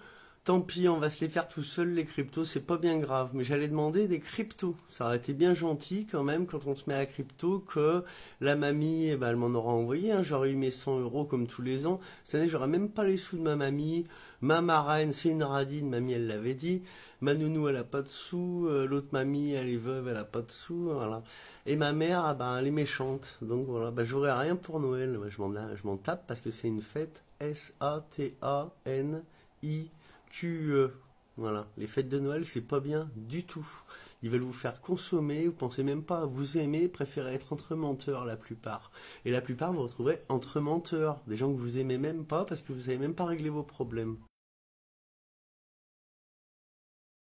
Tant pis, on va se les faire tout seul, les cryptos, c'est pas bien grave. Mais j'allais demander des cryptos. Ça aurait été bien gentil quand même, quand on se met à la crypto, que la mamie, eh ben, elle m'en aura envoyé. Hein. J'aurais eu mes 100 euros comme tous les ans. Cette année, j'aurais même pas les sous de ma mamie. Ma marraine, c'est une radine, mamie, elle l'avait dit. Ma nounou, elle a pas de sous. L'autre mamie, elle est veuve, elle a pas de sous. Voilà. Et ma mère, ah ben, elle est méchante. Donc voilà, ben, j'aurai rien pour Noël. Je m'en tape parce que c'est une fête SATANI. Voilà, les fêtes de Noël, c'est pas bien du tout. Ils veulent vous faire consommer, vous pensez même pas à vous aimer, préférez être entre menteurs la plupart. Et la plupart, vous retrouverez entre menteurs, des gens que vous aimez même pas parce que vous savez même pas régler vos problèmes.